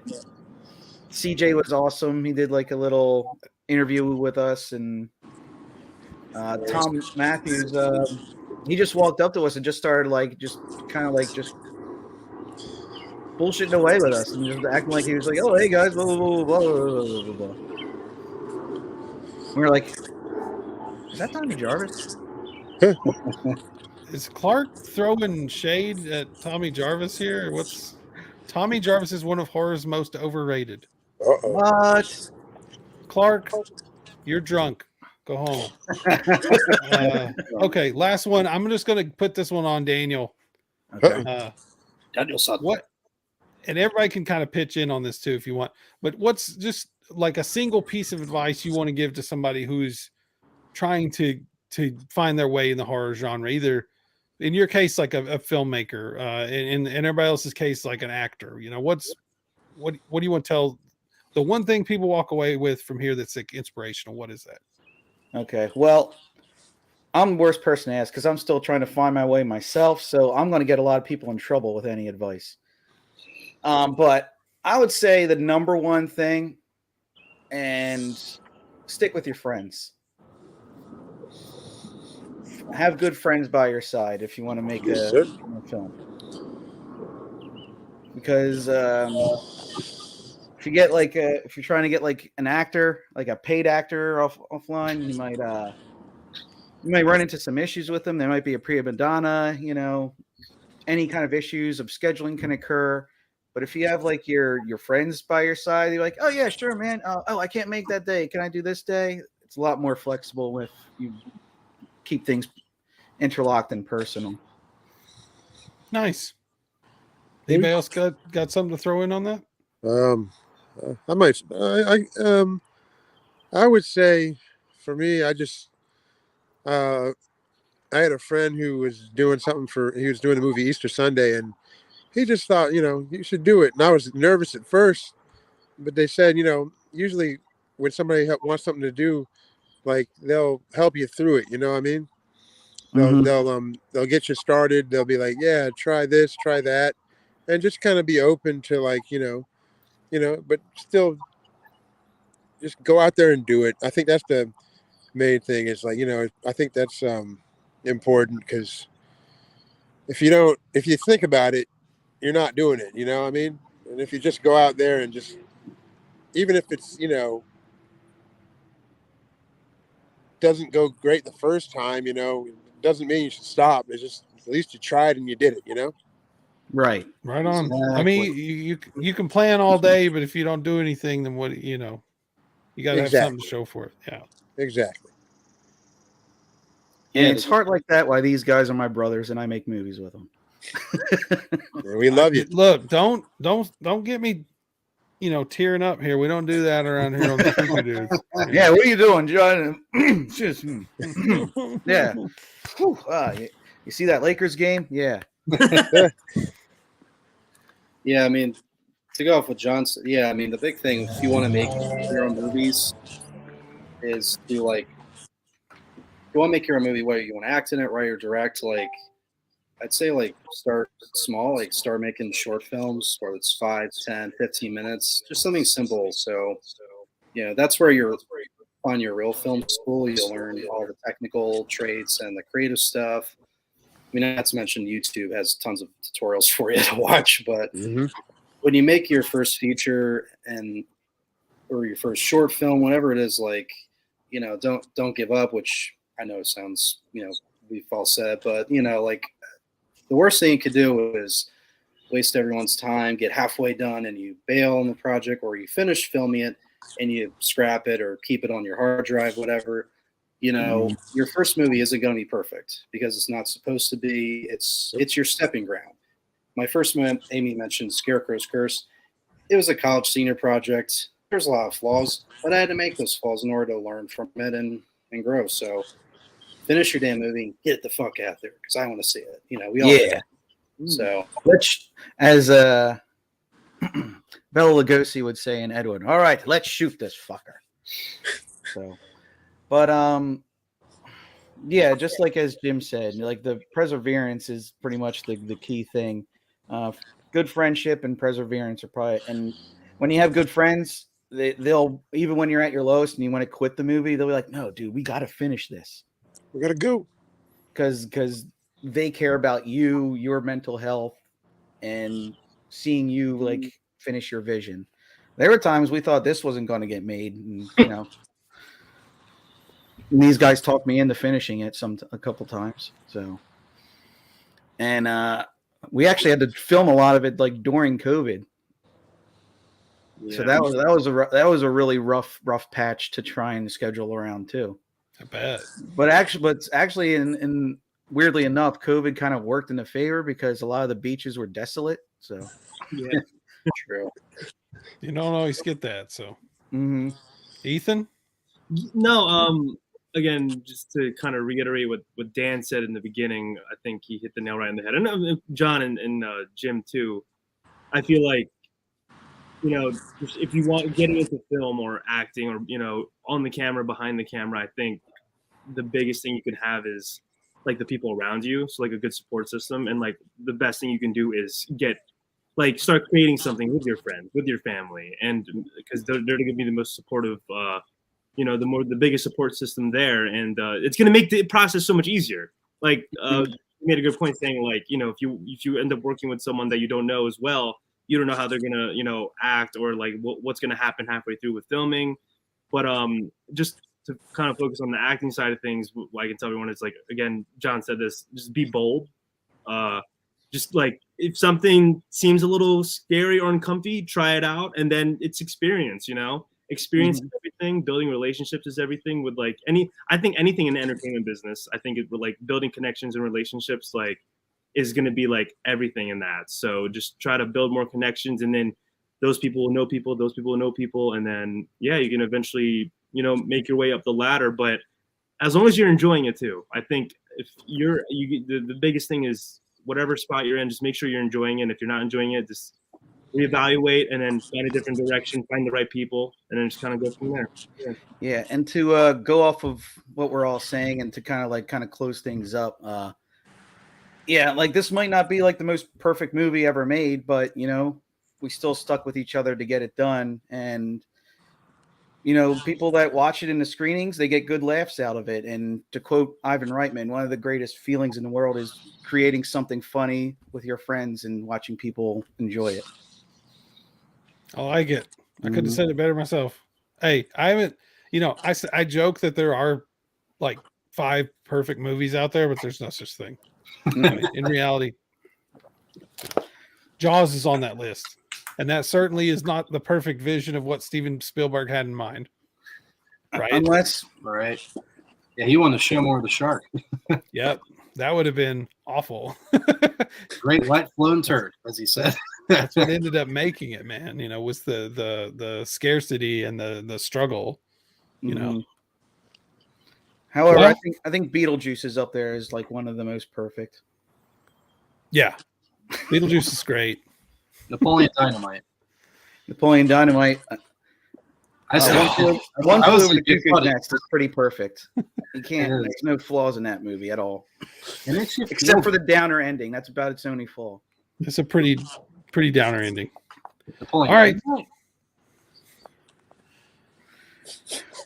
CJ was awesome. He did like a little interview with us, and Tom Matthews, he just walked up to us and just started just bullshitting away with us and just acting like he was like, "Oh, hey guys, blah blah blah blah blah blah blah." We were like, "Is that Tommy Jarvis?" Is Clark throwing shade at Tommy Jarvis here? What's Tommy Jarvis is one of horror's most overrated. What? Clark, you're drunk. Go home. Okay, last one. I'm just going to put this one on Daniel. Okay. Daniel saw what? And everybody can kind of pitch in on this too if you want. But what's just like a single piece of advice you want to give to somebody who's trying to find their way in the horror genre? Either in your case, like a filmmaker, in everybody else's case, like an actor. What do you want to tell? The one thing people walk away with from here that's like inspirational. What is that? Okay. Well, I'm the worst person to ask because I'm still trying to find my way myself. So I'm going to get a lot of people in trouble with any advice. But I would say the number one thing, and stick with your friends. Have good friends by your side if you want to make a film. Because if you get if you're trying to get like an actor, like a paid actor offline, you might run into some issues with them. There might be a prima donna, any kind of issues of scheduling can occur. But if you have like your friends by your side, you're like, oh yeah, sure, man. Oh, I can't make that day. Can I do this day? It's a lot more flexible if you keep things interlocked and personal. Nice. Anybody else got something to throw in on that? I would say for me, I had a friend who was doing he was doing the movie Easter Sunday, and he just thought, you should do it. And I was nervous at first, but they said, usually when somebody wants something to do, like they'll help you through it. You know what I mean? They'll get you started. They'll be like, yeah, try this, try that. And just kind of be open to but still just go out there and do it. I think that's the main thing is I think that's important because if you think about it, you're not doing it, you know what I mean? And if you just go out there and just, even if it's, doesn't go great the first time, it doesn't mean you should stop. It's just, at least you tried and you did it, Right. Right on. I mean, you can plan all day, but if you don't do anything, then what, you know, you got to have something to show for it. Yeah. Exactly. And it's hard like that why these guys are my brothers and I make movies with them. We love you. Look, don't get me, you know, tearing up here. We don't do that around here on the Spooky Dudes. Yeah, what are you doing, John? Yeah. Whew, you see that Lakers game? Yeah. Yeah, I mean, to go off with Johnson, yeah, I mean, the big thing if you want to make your own movies is to like, you want to make your own movie, whether you want to act in it, write or direct, like, I'd say like start small, like start making short films where it's 5, 10, 15 minutes, just something simple. So, you know, that's where you're on your real film school. You'll learn all the technical traits and the creative stuff. I mean, not to mention YouTube has tons of tutorials for you to watch, but when you make your first feature or your first short film, whatever it is, like, you know, don't give up, which I know sounds, you know, we've all said, but you know, like the worst thing you could do is waste everyone's time, get halfway done and you bail on the project, or you finish filming it and you scrap it or keep it on your hard drive, whatever. You know, your first movie isn't going to be perfect because it's not supposed to be. It's your stepping ground. My first one, Amy mentioned Scarecrow's Curse. It was a college senior project. There's a lot of flaws, but I had to make those flaws in order to learn from it and grow. So finish your damn movie and get the fuck out there because I want to see it. You know, we all do. So let's, as Bela Lugosi would say in Edward, all right, let's shoot this fucker. So, but yeah, just like as Jim said, like the perseverance is pretty much the key thing. Good friendship and perseverance are probably, and when you have good friends, they'll, even when you're at your lowest and you want to quit the movie, they'll be like, no, dude, we got to finish this. We got to go. Because they care about you, your mental health, and seeing you like finish your vision. There were times we thought this wasn't going to get made, and you know, and these guys talked me into finishing it a couple times. So, and we actually had to film a lot of it like during COVID. Yeah. So that was a really rough patch to try and schedule around too. I bet. But actually, in weirdly enough, COVID kind of worked in the favor because a lot of the beaches were desolate. So yeah, true. You don't always get that. So, Ethan? No. Again, just to kind of reiterate what Dan said in the beginning, I think he hit the nail right on the head. And John and Jim too. I feel like, you know, if you want getting into film or acting or, you know, on the camera, behind the camera, I think the biggest thing you can have is like the people around you. So like a good support system, and like the best thing you can do is start creating something with your friends, with your family, and because they're going to be the most supportive, you know, the biggest support system there, and it's going to make the process so much easier. Like you made a good point saying, like, you know, if you end up working with someone that you don't know as well, you don't know how they're gonna, you know, act or like what's gonna happen halfway through with filming. But just to kind of focus on the acting side of things, what I can tell everyone is like, again, John said this, just be bold. Just like if something seems a little scary or uncomfy, try it out, and then it's experience. You know, experience is everything. Building relationships is everything. With like I think anything in the entertainment business, I think it would like building connections and relationships like is going to be like everything in that. So just try to build more connections, and then those people will know people, those people will know people, and then yeah, you can eventually, you know, make your way up the ladder. But as long as you're enjoying it too, I think if the biggest thing is whatever spot you're in, just make sure you're enjoying it. And if you're not enjoying it, just reevaluate and then find a different direction, find the right people, and then just kind of go from there. Yeah, and to go off of what we're all saying and to kind of close things up. Yeah, like this might not be like the most perfect movie ever made, but you know, we still stuck with each other to get it done. And you know, people that watch it in the screenings, they get good laughs out of it. And to quote Ivan Reitman, one of the greatest feelings in the world is creating something funny with your friends and watching people enjoy it. I like it. I couldn't have said it better myself. Hey, I haven't, you know, I joke that there are like 5 perfect movies out there, but there's no such thing. In reality. Jaws is on that list, and that certainly is not the perfect vision of what Steven Spielberg had in mind. Right? Unless Right. Yeah, he wanted to show more of the shark. Yep, that would have been awful. Great white flown turd, as he said. That's what ended up making it, man. You know, was the scarcity and the struggle. You know. However, Well- I think Beetlejuice is up there as like one of the most perfect. Yeah, Beetlejuice is great. Napoleon Dynamite. Napoleon Dynamite. I said, One I Flew was Over the thinking Cuckoo's funny. Nest is pretty perfect. You can't. It is. There's no flaws in that movie at all, It makes you except feel for the downer ending. That's about its only flaw. It's a pretty downer ending. Napoleon All right. Dynamite.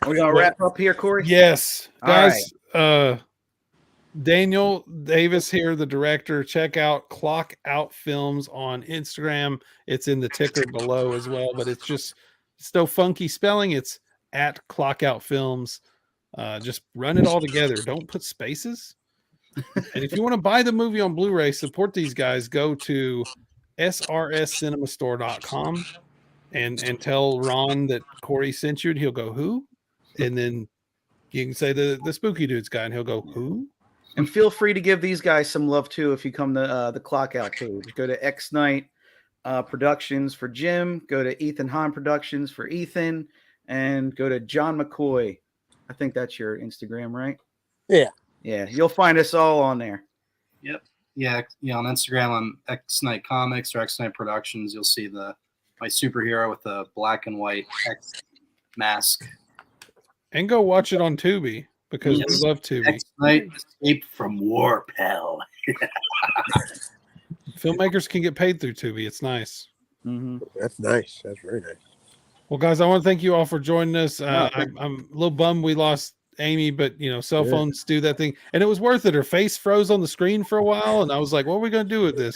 Are we gonna wrap up here, Corey? Yes, All guys. Daniel Davis here, the director. Check out ClockOut Films on Instagram. It's in the ticker below as well, but it's no funky spelling. It's at ClockOut Films. Just run it all together. Don't put spaces. And if you want to buy the movie on Blu-ray, support these guys. Go to srscinemastore.com and tell Ron that Corey sent you, and he'll go, "Who?" And then you can say the spooky dudes guy, and he'll go, "Who?" And feel free to give these guys some love too if you come to the Clockout page. Go to X Night Productions for Jim. Go to Ethan Hahn Productions for Ethan, and go to John McCoy. I think that's your Instagram, right? Yeah. Yeah, you'll find us all on there. Yep. Yeah. On Instagram on X Night Comics or X Night Productions, you'll see my superhero with the black and white X mask. And go watch it on Tubi because Yes. we love Tubi. X Night Escape from Warp Hell. Filmmakers can get paid through Tubi. It's nice. Mm-hmm. That's nice. That's very nice. Well, guys, I want to thank you all for joining us. No, I'm a little bummed we lost Amy, but cell phones do that thing, and it was worth it. Her face froze on the screen for a while, and I was like, "What are we going to do with this?"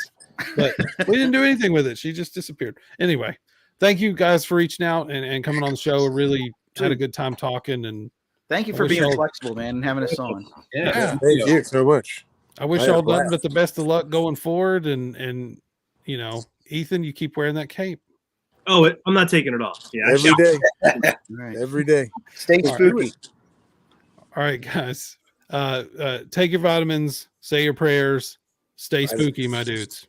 But we didn't do anything with it. She just disappeared. Anyway, thank you guys for reaching out and coming on the show. Really had a good time talking, and Thank you I for wish being y'all- flexible, man, and having us on. Yeah. Thank you so much. I wish I y'all had a nothing blast. but the best of luck going forward. And Ethan, you keep wearing that cape. Oh, I'm not taking it off. Yeah, Every day. All right. Every day. Stay All right. spooky. All right, guys. Take your vitamins, say your prayers, stay spooky, my dudes.